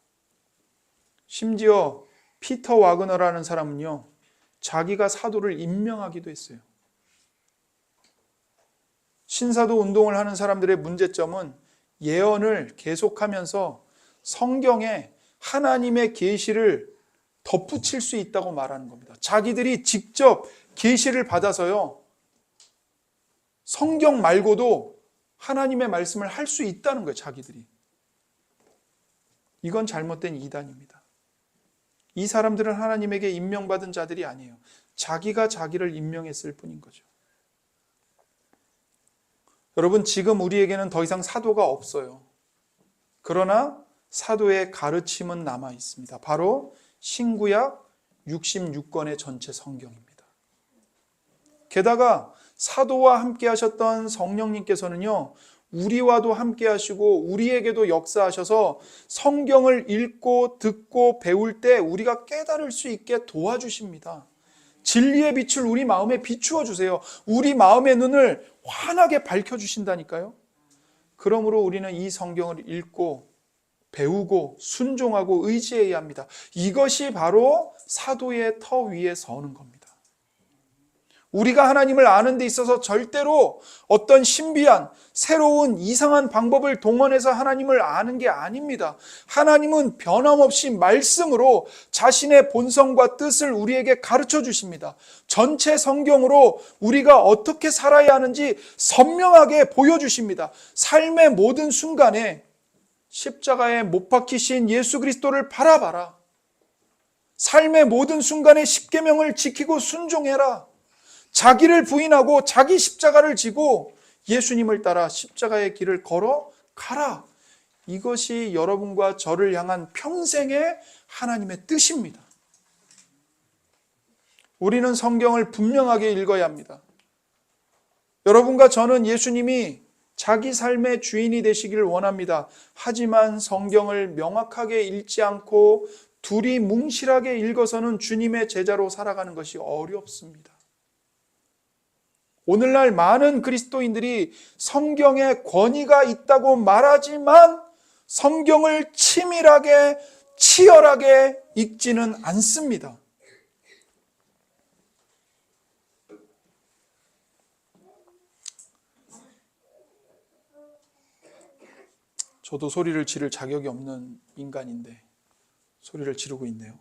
심지어 피터 와그너라는 사람은요, 자기가 사도를 임명하기도 했어요. 신사도 운동을 하는 사람들의 문제점은 예언을 계속하면서 성경에 하나님의 계시를 덧붙일 수 있다고 말하는 겁니다. 자기들이 직접 계시를 받아서요, 성경 말고도 하나님의 말씀을 할 수 있다는 거예요, 자기들이. 이건 잘못된 이단입니다. 이 사람들은 하나님에게 임명받은 자들이 아니에요. 자기가 자기를 임명했을 뿐인 거죠. 여러분, 지금 우리에게는 더 이상 사도가 없어요. 그러나 사도의 가르침은 남아 있습니다. 바로 신구약 66권의 전체 성경입니다. 게다가 사도와 함께 하셨던 성령님께서는요, 우리와도 함께 하시고 우리에게도 역사하셔서 성경을 읽고 듣고 배울 때 우리가 깨달을 수 있게 도와주십니다. 진리의 빛을 우리 마음에 비추어 주세요. 우리 마음의 눈을 환하게 밝혀주신다니까요. 그러므로 우리는 이 성경을 읽고 배우고 순종하고 의지해야 합니다. 이것이 바로 사도의 터 위에 서는 겁니다. 우리가 하나님을 아는 데 있어서 절대로 어떤 신비한 새로운 이상한 방법을 동원해서 하나님을 아는 게 아닙니다. 하나님은 변함없이 말씀으로 자신의 본성과 뜻을 우리에게 가르쳐 주십니다. 전체 성경으로 우리가 어떻게 살아야 하는지 선명하게 보여주십니다. 삶의 모든 순간에 십자가에 못 박히신 예수 그리스도를 바라봐라. 삶의 모든 순간에 십계명을 지키고 순종해라. 자기를 부인하고 자기 십자가를 지고 예수님을 따라 십자가의 길을 걸어 가라. 이것이 여러분과 저를 향한 평생의 하나님의 뜻입니다. 우리는 성경을 분명하게 읽어야 합니다. 여러분과 저는 예수님이 자기 삶의 주인이 되시기를 원합니다. 하지만 성경을 명확하게 읽지 않고 둘이 뭉실하게 읽어서는 주님의 제자로 살아가는 것이 어렵습니다. 오늘날 많은 그리스도인들이 성경에 권위가 있다고 말하지만 성경을 치밀하게, 치열하게 읽지는 않습니다. 저도 소리를 지를 자격이 없는 인간인데 소리를 지르고 있네요.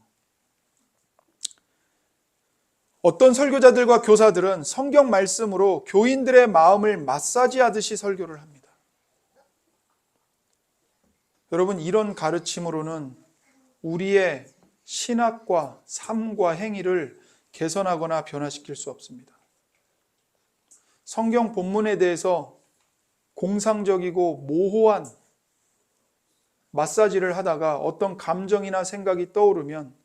어떤 설교자들과 교사들은 성경 말씀으로 교인들의 마음을 마사지하듯이 설교를 합니다. 여러분, 이런 가르침으로는 우리의 신학과 삶과 행위를 개선하거나 변화시킬 수 없습니다. 성경 본문에 대해서 공상적이고 모호한 마사지를 하다가 어떤 감정이나 생각이 떠오르면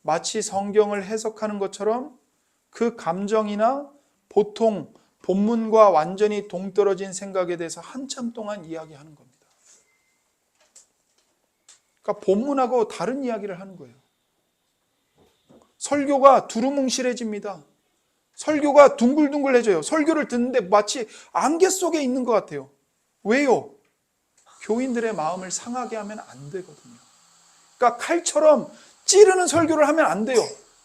마치 성경을 해석하는 것처럼 그 감정이나 보통 본문과 완전히 동떨어진 생각에 대해서 한참 동안 이야기하는 겁니다. 그러니까 본문하고 다른 이야기를 하는 거예요. 설교가 두루뭉실해집니다. 설교가 둥글둥글해져요. 설교를 듣는데 마치 안개 속에 있는 것 같아요. 왜요? 교인들의 마음을 상하게 하면 안 되거든요. 그러니까 칼처럼 찌르는 설교를 하면 안 돼요.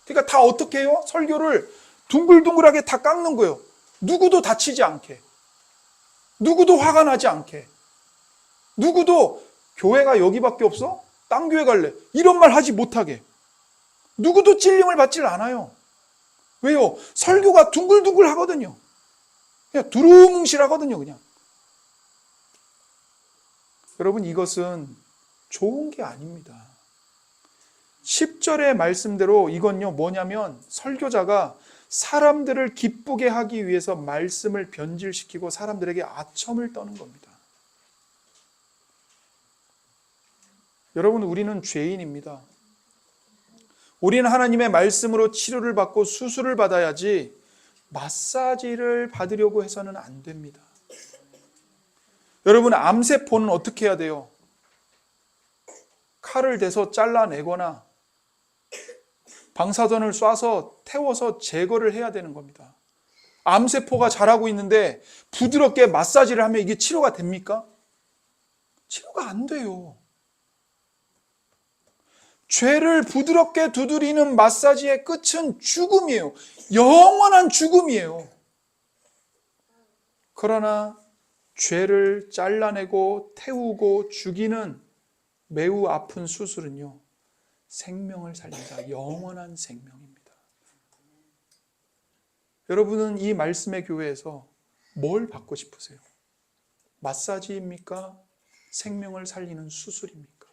그러니까 다 어떻게 해요? 설교를 둥글둥글하게 다 깎는 거예요. 누구도 다치지 않게. 누구도 화가 나지 않게. 누구도 교회가 여기밖에 없어? 딴 교회 갈래. 이런 말 하지 못하게. 누구도 찔림을 받질 않아요. 왜요? 설교가 둥글둥글 하거든요. 그냥 두루뭉실하거든요, 그냥. 여러분, 이것은 좋은 게 아닙니다. 10절의 말씀대로 이건요, 뭐냐면 설교자가 사람들을 기쁘게 하기 위해서 말씀을 변질시키고 사람들에게 아첨을 떠는 겁니다. 여러분, 우리는 죄인입니다. 우리는 하나님의 말씀으로 치료를 받고 수술을 받아야지 마사지를 받으려고 해서는 안 됩니다. 여러분, 암세포는 어떻게 해야 돼요? 칼을 대서 잘라내거나 방사선을 쏴서 태워서 제거를 해야 되는 겁니다. 암세포가 자라고 있는데 부드럽게 마사지를 하면 이게 치료가 됩니까? 치료가 안 돼요. 죄를 부드럽게 두드리는 마사지의 끝은 죽음이에요. 영원한 죽음이에요. 그러나 죄를 잘라내고 태우고 죽이는 매우 아픈 수술은요, 생명을 살린다. 영원한 생명입니다. 여러분은 이 말씀의 교회에서 뭘 받고 싶으세요? 마사지입니까? 생명을 살리는 수술입니까?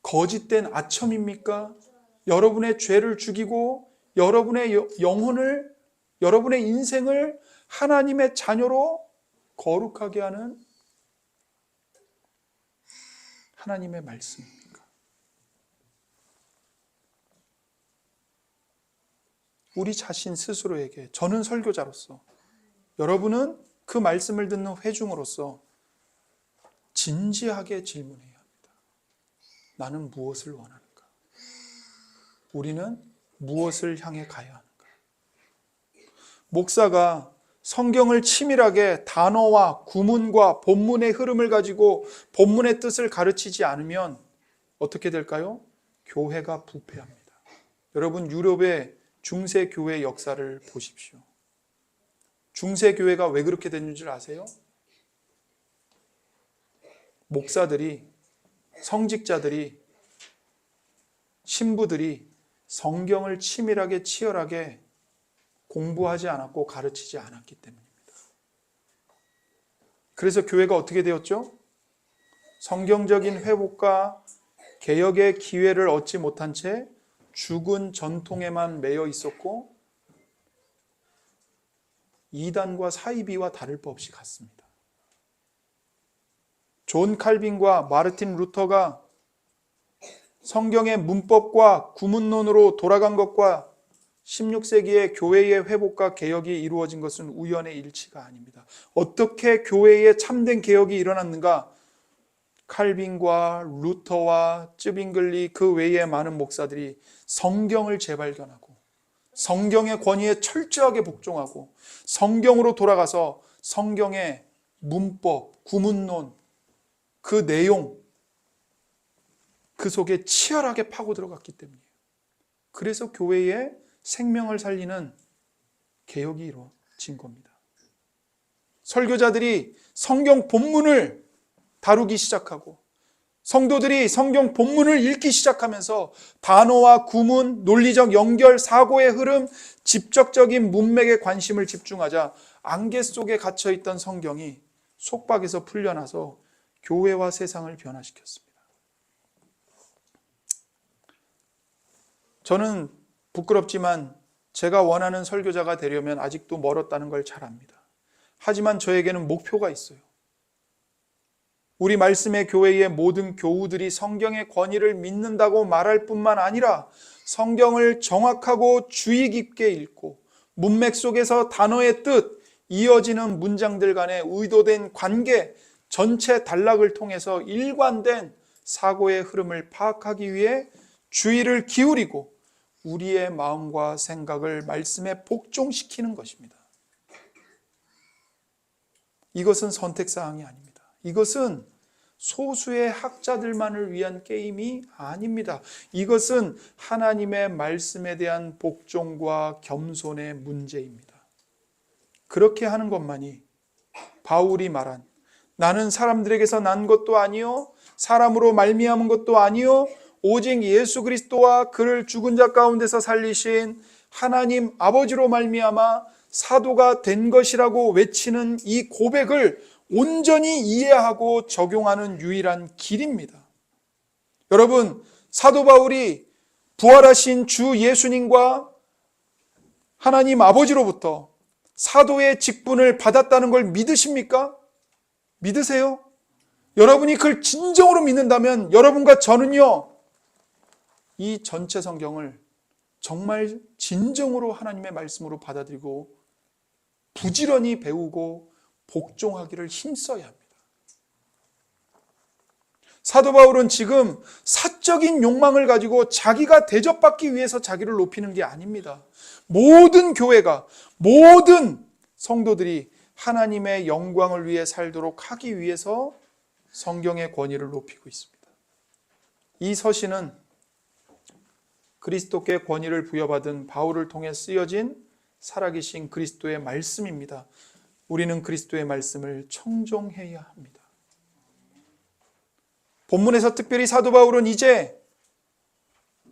거짓된 아첨입니까? 여러분의 죄를 죽이고 여러분의 영혼을, 여러분의 인생을 하나님의 자녀로 거룩하게 하는 하나님의 말씀입니까? 우리 자신 스스로에게, 저는 설교자로서, 여러분은 그 말씀을 듣는 회중으로서 진지하게 질문해야 합니다. 나는 무엇을 원하는가? 우리는 무엇을 향해 가야 하는가? 목사가 성경을 치밀하게 단어와 구문과 본문의 흐름을 가지고 본문의 뜻을 가르치지 않으면 어떻게 될까요? 교회가 부패합니다. 여러분, 유럽의 중세교회 역사를 보십시오. 중세교회가 왜 그렇게 됐는 줄 아세요? 목사들이, 성직자들이, 신부들이 성경을 치밀하게 치열하게 공부하지 않았고 가르치지 않았기 때문입니다. 그래서 교회가 어떻게 되었죠? 성경적인 회복과 개혁의 기회를 얻지 못한 채 죽은 전통에만 매여 있었고 이단과 사이비와 다를 바 없이 갔습니다. 존 칼빈과 마르틴 루터가 성경의 문법과 구문론으로 돌아간 것과 16세기의 교회의 회복과 개혁이 이루어진 것은 우연의 일치가 아닙니다. 어떻게 교회에 참된 개혁이 일어났는가? 칼빈과 루터와 쯔빙글리 그 외의 많은 목사들이 성경을 재발견하고 성경의 권위에 철저하게 복종하고 성경으로 돌아가서 성경의 문법, 구문론, 그 내용, 그 속에 치열하게 파고 들어갔기 때문이에요. 그래서 교회에 생명을 살리는 개혁이 이루어진 겁니다. 설교자들이 성경 본문을 다루기 시작하고 성도들이 성경 본문을 읽기 시작하면서 단어와 구문, 논리적 연결, 사고의 흐름, 직접적인 문맥에 관심을 집중하자 안개 속에 갇혀있던 성경이 속박에서 풀려나서 교회와 세상을 변화시켰습니다. 저는 부끄럽지만 제가 원하는 설교자가 되려면 아직도 멀었다는 걸 잘 압니다. 하지만 저에게는 목표가 있어요. 우리 말씀의 교회의 모든 교우들이 성경의 권위를 믿는다고 말할 뿐만 아니라 성경을 정확하고 주의 깊게 읽고 문맥 속에서 단어의 뜻, 이어지는 문장들 간의 의도된 관계, 전체 단락을 통해서 일관된 사고의 흐름을 파악하기 위해 주의를 기울이고 우리의 마음과 생각을 말씀에 복종시키는 것입니다. 이것은 선택사항이 아닙니다. 이것은 소수의 학자들만을 위한 게임이 아닙니다. 이것은 하나님의 말씀에 대한 복종과 겸손의 문제입니다. 그렇게 하는 것만이 바울이 말한 나는 사람들에게서 난 것도 아니요 사람으로 말미암은 것도 아니요 오직 예수 그리스도와 그를 죽은 자 가운데서 살리신 하나님 아버지로 말미암아 사도가 된 것이라고 외치는 이 고백을 온전히 이해하고 적용하는 유일한 길입니다. 여러분, 사도 바울이 부활하신 주 예수님과 하나님 아버지로부터 사도의 직분을 받았다는 걸 믿으십니까? 믿으세요? 여러분이 그걸 진정으로 믿는다면 여러분과 저는요, 이 전체 성경을 정말 진정으로 하나님의 말씀으로 받아들이고 부지런히 배우고 복종하기를 힘써야 합니다. 사도 바울은 지금 사적인 욕망을 가지고 자기가 대접받기 위해서 자기를 높이는 게 아닙니다. 모든 교회가, 모든 성도들이 하나님의 영광을 위해 살도록 하기 위해서 성경의 권위를 높이고 있습니다. 이 서신은 그리스도께 권위를 부여받은 바울을 통해 쓰여진 살아계신 그리스도의 말씀입니다. 우리는 그리스도의 말씀을 청종해야 합니다. 본문에서 특별히 사도 바울은 이제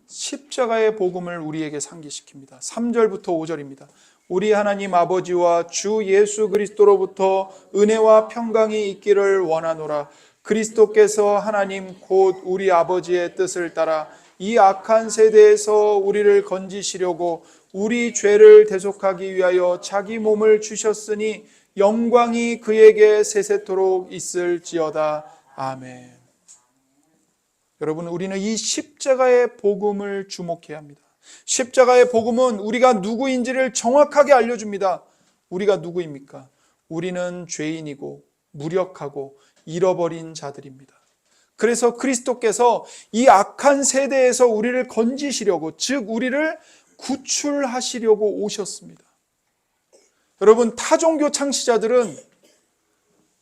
십자가의 복음을 우리에게 상기시킵니다. 3절부터 5절입니다. 우리 하나님 아버지와 주 예수 그리스도로부터 은혜와 평강이 있기를 원하노라. 그리스도께서 하나님 곧 우리 아버지의 뜻을 따라 이 악한 세대에서 우리를 건지시려고 우리 죄를 대속하기 위하여 자기 몸을 주셨으니 영광이 그에게 세세토록 있을지어다. 아멘. 여러분, 우리는 이 십자가의 복음을 주목해야 합니다. 십자가의 복음은 우리가 누구인지를 정확하게 알려줍니다. 우리가 누구입니까? 우리는 죄인이고 무력하고 잃어버린 자들입니다. 그래서 그리스도께서 이 악한 세대에서 우리를 건지시려고, 즉 우리를 구출하시려고 오셨습니다. 여러분, 타종교 창시자들은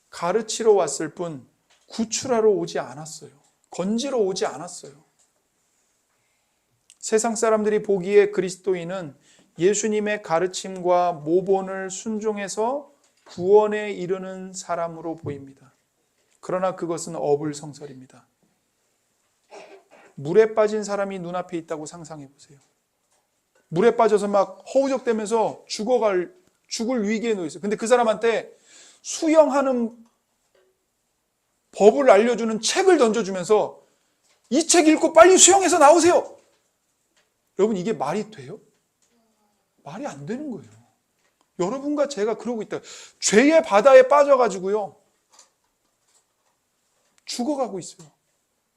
가르치러 왔을 뿐 구출하러 오지 않았어요. 건지러 오지 않았어요. 세상 사람들이 보기에 그리스도인은 예수님의 가르침과 모본을 순종해서 구원에 이르는 사람으로 보입니다. 그러나 그것은 어불성설입니다. 물에 빠진 사람이 눈앞에 있다고 상상해 보세요. 물에 빠져서 막 허우적대면서 죽을 위기에 놓여 있어요. 근데 그 사람한테 수영하는 법을 알려주는 책을 던져주면서 이 책 읽고 빨리 수영해서 나오세요. 여러분, 이게 말이 돼요? 말이 안 되는 거예요. 여러분과 제가 그러고 있다. 죄의 바다에 빠져가지고요, 죽어가고 있어요.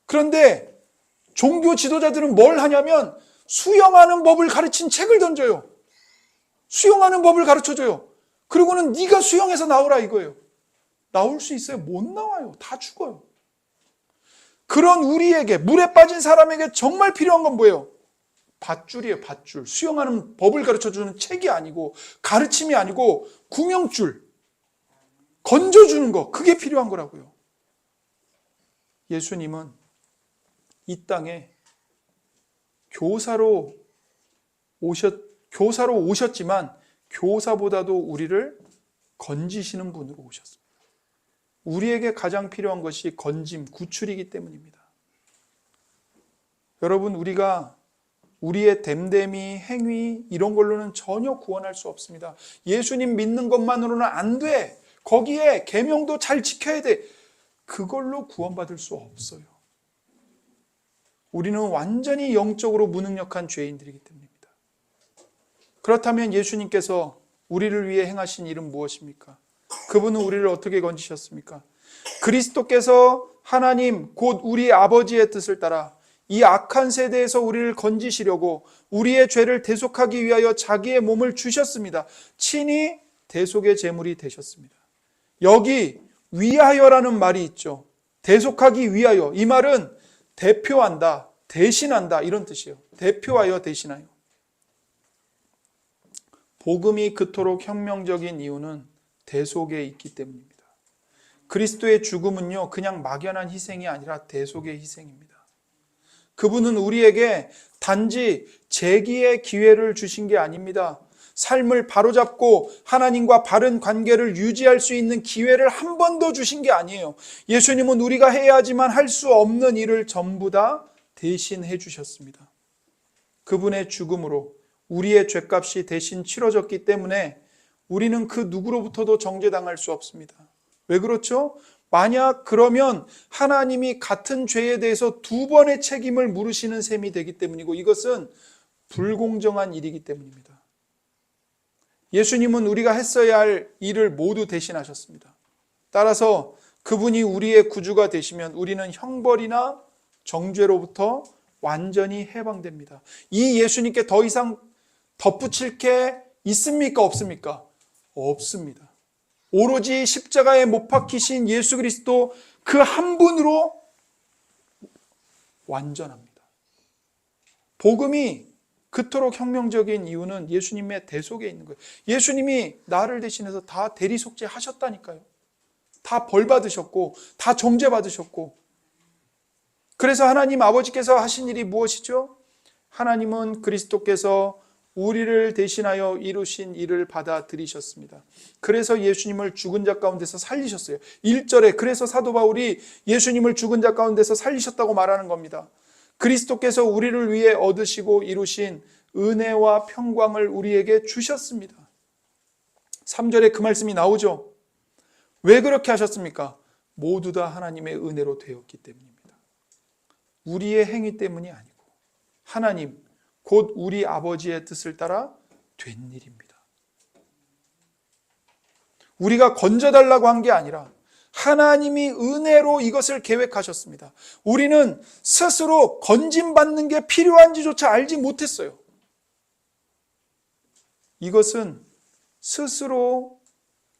그런데 종교 지도자들은 뭘 하냐면 수영하는 법을 가르친 책을 던져요. 수영하는 법을 가르쳐줘요. 그리고는 네가 수영해서 나오라 이거예요. 나올 수 있어요? 못 나와요. 다 죽어요. 그런 우리에게, 물에 빠진 사람에게 정말 필요한 건 뭐예요? 밧줄이에요. 밧줄. 수영하는 법을 가르쳐주는 책이 아니고, 가르침이 아니고 구명줄, 건져주는 거, 그게 필요한 거라고요. 예수님은 이 땅에 교사로 오셨지만 교사보다도 우리를 건지시는 분으로 오셨습니다. 우리에게 가장 필요한 것이 건짐, 구출이기 때문입니다. 여러분, 우리가 우리의 됨됨이, 행위 이런 걸로는 전혀 구원할 수 없습니다. 예수님 믿는 것만으로는 안 돼. 거기에 계명도 잘 지켜야 돼. 그걸로 구원받을 수 없어요. 우리는 완전히 영적으로 무능력한 죄인들이기 때문입니다. 그렇다면 예수님께서 우리를 위해 행하신 일은 무엇입니까? 그분은 우리를 어떻게 건지셨습니까? 그리스도께서 하나님 곧 우리 아버지의 뜻을 따라 이 악한 세대에서 우리를 건지시려고 우리의 죄를 대속하기 위하여 자기의 몸을 주셨습니다. 친히 대속의 제물이 되셨습니다. 여기 위하여라는 말이 있죠. 대속하기 위하여. 이 말은 대표한다, 대신한다 이런 뜻이에요. 대표하여, 대신하여. 복음이 그토록 혁명적인 이유는 대속에 있기 때문입니다. 그리스도의 죽음은요, 그냥 막연한 희생이 아니라 대속의 희생입니다. 그분은 우리에게 단지 재기의 기회를 주신 게 아닙니다. 삶을 바로잡고 하나님과 바른 관계를 유지할 수 있는 기회를 한 번 더 주신 게 아니에요. 예수님은 우리가 해야지만 할 수 없는 일을 전부 다 대신해 주셨습니다. 그분의 죽음으로 우리의 죄값이 대신 치러졌기 때문에 우리는 그 누구로부터도 정죄당할 수 없습니다. 왜 그렇죠? 만약 그러면 하나님이 같은 죄에 대해서 두 번의 책임을 물으시는 셈이 되기 때문이고 이것은 불공정한 일이기 때문입니다. 예수님은 우리가 했어야 할 일을 모두 대신하셨습니다. 따라서 그분이 우리의 구주가 되시면 우리는 형벌이나 정죄로부터 완전히 해방됩니다. 이 예수님께 더 이상 덧붙일 게 있습니까? 없습니까? 없습니다. 오로지 십자가에 못 박히신 예수 그리스도 그 한 분으로 완전합니다. 복음이 그토록 혁명적인 이유는 예수님의 대속에 있는 거예요. 예수님이 나를 대신해서 다 대리속죄 하셨다니까요. 다 벌 받으셨고 다 정죄 받으셨고. 그래서 하나님 아버지께서 하신 일이 무엇이죠? 하나님은 그리스도께서 우리를 대신하여 이루신 일을 받아들이셨습니다. 그래서 예수님을 죽은 자 가운데서 살리셨어요. 1절에 그래서 사도 바울이 예수님을 죽은 자 가운데서 살리셨다고 말하는 겁니다. 그리스도께서 우리를 위해 얻으시고 이루신 은혜와 평강을 우리에게 주셨습니다. 3절에 그 말씀이 나오죠. 왜 그렇게 하셨습니까? 모두 다 하나님의 은혜로 되었기 때문입니다. 우리의 행위 때문이 아니고 하나님 곧 우리 아버지의 뜻을 따라 된 일입니다. 우리가 건져달라고 한 게 아니라 하나님이 은혜로 이것을 계획하셨습니다. 우리는 스스로 건짐받는 게 필요한지조차 알지 못했어요. 이것은 스스로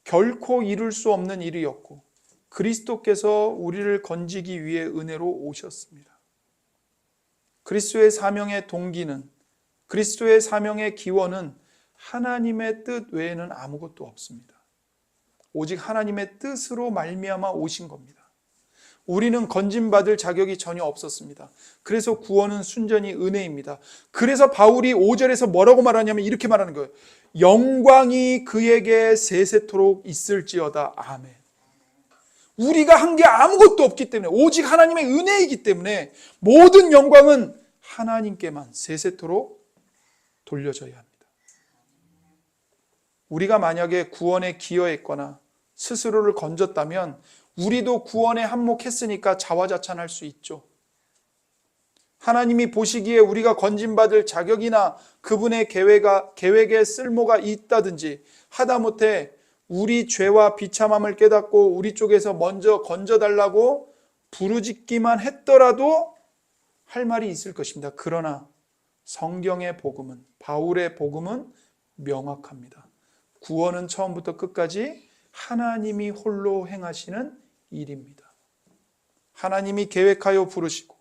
결코 이룰 수 없는 일이었고 그리스도께서 우리를 건지기 위해 은혜로 오셨습니다. 그리스도의 사명의 동기는, 그리스도의 사명의 기원은 하나님의 뜻 외에는 아무것도 없습니다. 오직 하나님의 뜻으로 말미암아 오신 겁니다. 우리는 건짐받을 자격이 전혀 없었습니다. 그래서 구원은 순전히 은혜입니다. 그래서 바울이 5절에서 뭐라고 말하냐면 이렇게 말하는 거예요. 영광이 그에게 세세토록 있을지어다. 아멘. 우리가 한 게 아무것도 없기 때문에 오직 하나님의 은혜이기 때문에 모든 영광은 하나님께만 세세토록 돌려져야 합니다. 우리가 만약에 구원에 기여했거나 스스로를 건졌다면 우리도 구원에 한몫했으니까 자화자찬할 수 있죠. 하나님이 보시기에 우리가 건짐받을 자격이나 그분의 계획에 쓸모가 있다든지 하다못해 우리 죄와 비참함을 깨닫고 우리 쪽에서 먼저 건져달라고 부르짖기만 했더라도 할 말이 있을 것입니다. 그러나 성경의 복음은, 바울의 복음은 명확합니다. 구원은 처음부터 끝까지 하나님이 홀로 행하시는 일입니다. 하나님이 계획하여 부르시고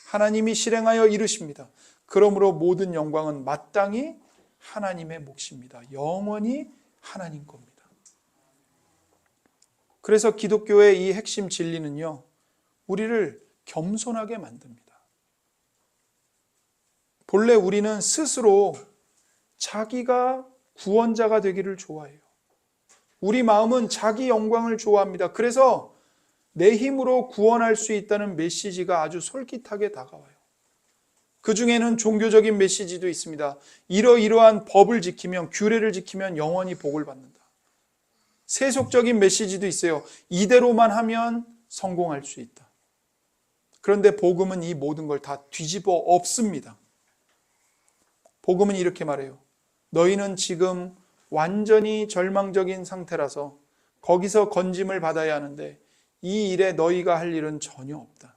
하나님이 실행하여 이루십니다. 그러므로 모든 영광은 마땅히 하나님의 몫입니다. 영원히 하나님 겁니다. 그래서 기독교의 이 핵심 진리는요, 우리를 겸손하게 만듭니다. 본래 우리는 스스로 자기가 구원자가 되기를 좋아해요. 우리 마음은 자기 영광을 좋아합니다. 그래서 내 힘으로 구원할 수 있다는 메시지가 아주 솔깃하게 다가와요. 그 중에는 종교적인 메시지도 있습니다. 이러이러한 법을 지키면, 규례를 지키면 영원히 복을 받는다. 세속적인 메시지도 있어요. 이대로만 하면 성공할 수 있다. 그런데 복음은 이 모든 걸 다 뒤집어 엎습니다. 복음은 이렇게 말해요. 너희는 지금 완전히 절망적인 상태라서 거기서 건짐을 받아야 하는데 이 일에 너희가 할 일은 전혀 없다.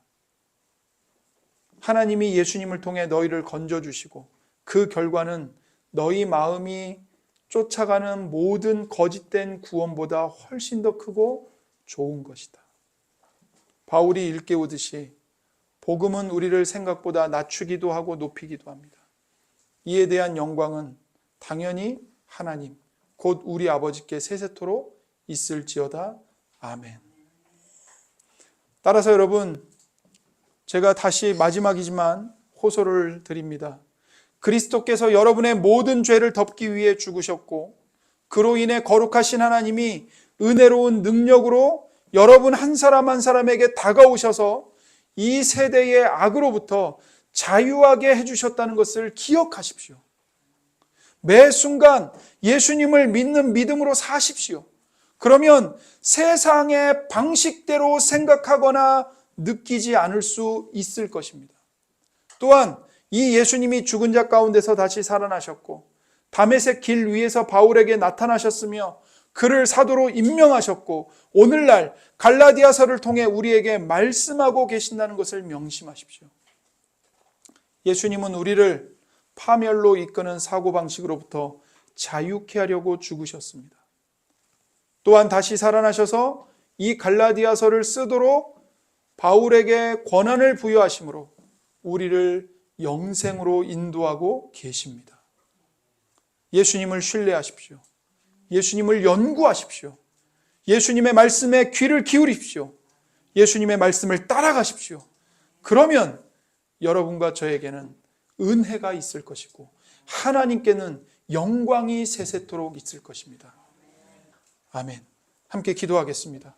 하나님이 예수님을 통해 너희를 건져주시고 그 결과는 너희 마음이 쫓아가는 모든 거짓된 구원보다 훨씬 더 크고 좋은 것이다. 바울이 일깨우듯이 복음은 우리를 생각보다 낮추기도 하고 높이기도 합니다. 이에 대한 영광은 당연히 하나님, 곧 우리 아버지께 세세토록 있을지어다. 아멘. 따라서 여러분, 제가 다시 마지막이지만 호소를 드립니다. 그리스도께서 여러분의 모든 죄를 덮기 위해 죽으셨고 그로 인해 거룩하신 하나님이 은혜로운 능력으로 여러분 한 사람 한 사람에게 다가오셔서 이 세대의 악으로부터 자유하게 해주셨다는 것을 기억하십시오. 매 순간 예수님을 믿는 믿음으로 사십시오. 그러면 세상의 방식대로 생각하거나 느끼지 않을 수 있을 것입니다. 또한 이 예수님이 죽은 자 가운데서 다시 살아나셨고 다메섹 길 위에서 바울에게 나타나셨으며 그를 사도로 임명하셨고 오늘날 갈라디아서를 통해 우리에게 말씀하고 계신다는 것을 명심하십시오. 예수님은 우리를 파멸로 이끄는 사고방식으로부터 자유케 하려고 죽으셨습니다. 또한 다시 살아나셔서 이 갈라디아서를 쓰도록 바울에게 권한을 부여하심으로 우리를 영생으로 인도하고 계십니다. 예수님을 신뢰하십시오. 예수님을 연구하십시오. 예수님의 말씀에 귀를 기울이십시오. 예수님의 말씀을 따라가십시오. 그러면 여러분과 저에게는 은혜가 있을 것이고 하나님께는 영광이 세세토록 있을 것입니다. 아멘. 함께 기도하겠습니다.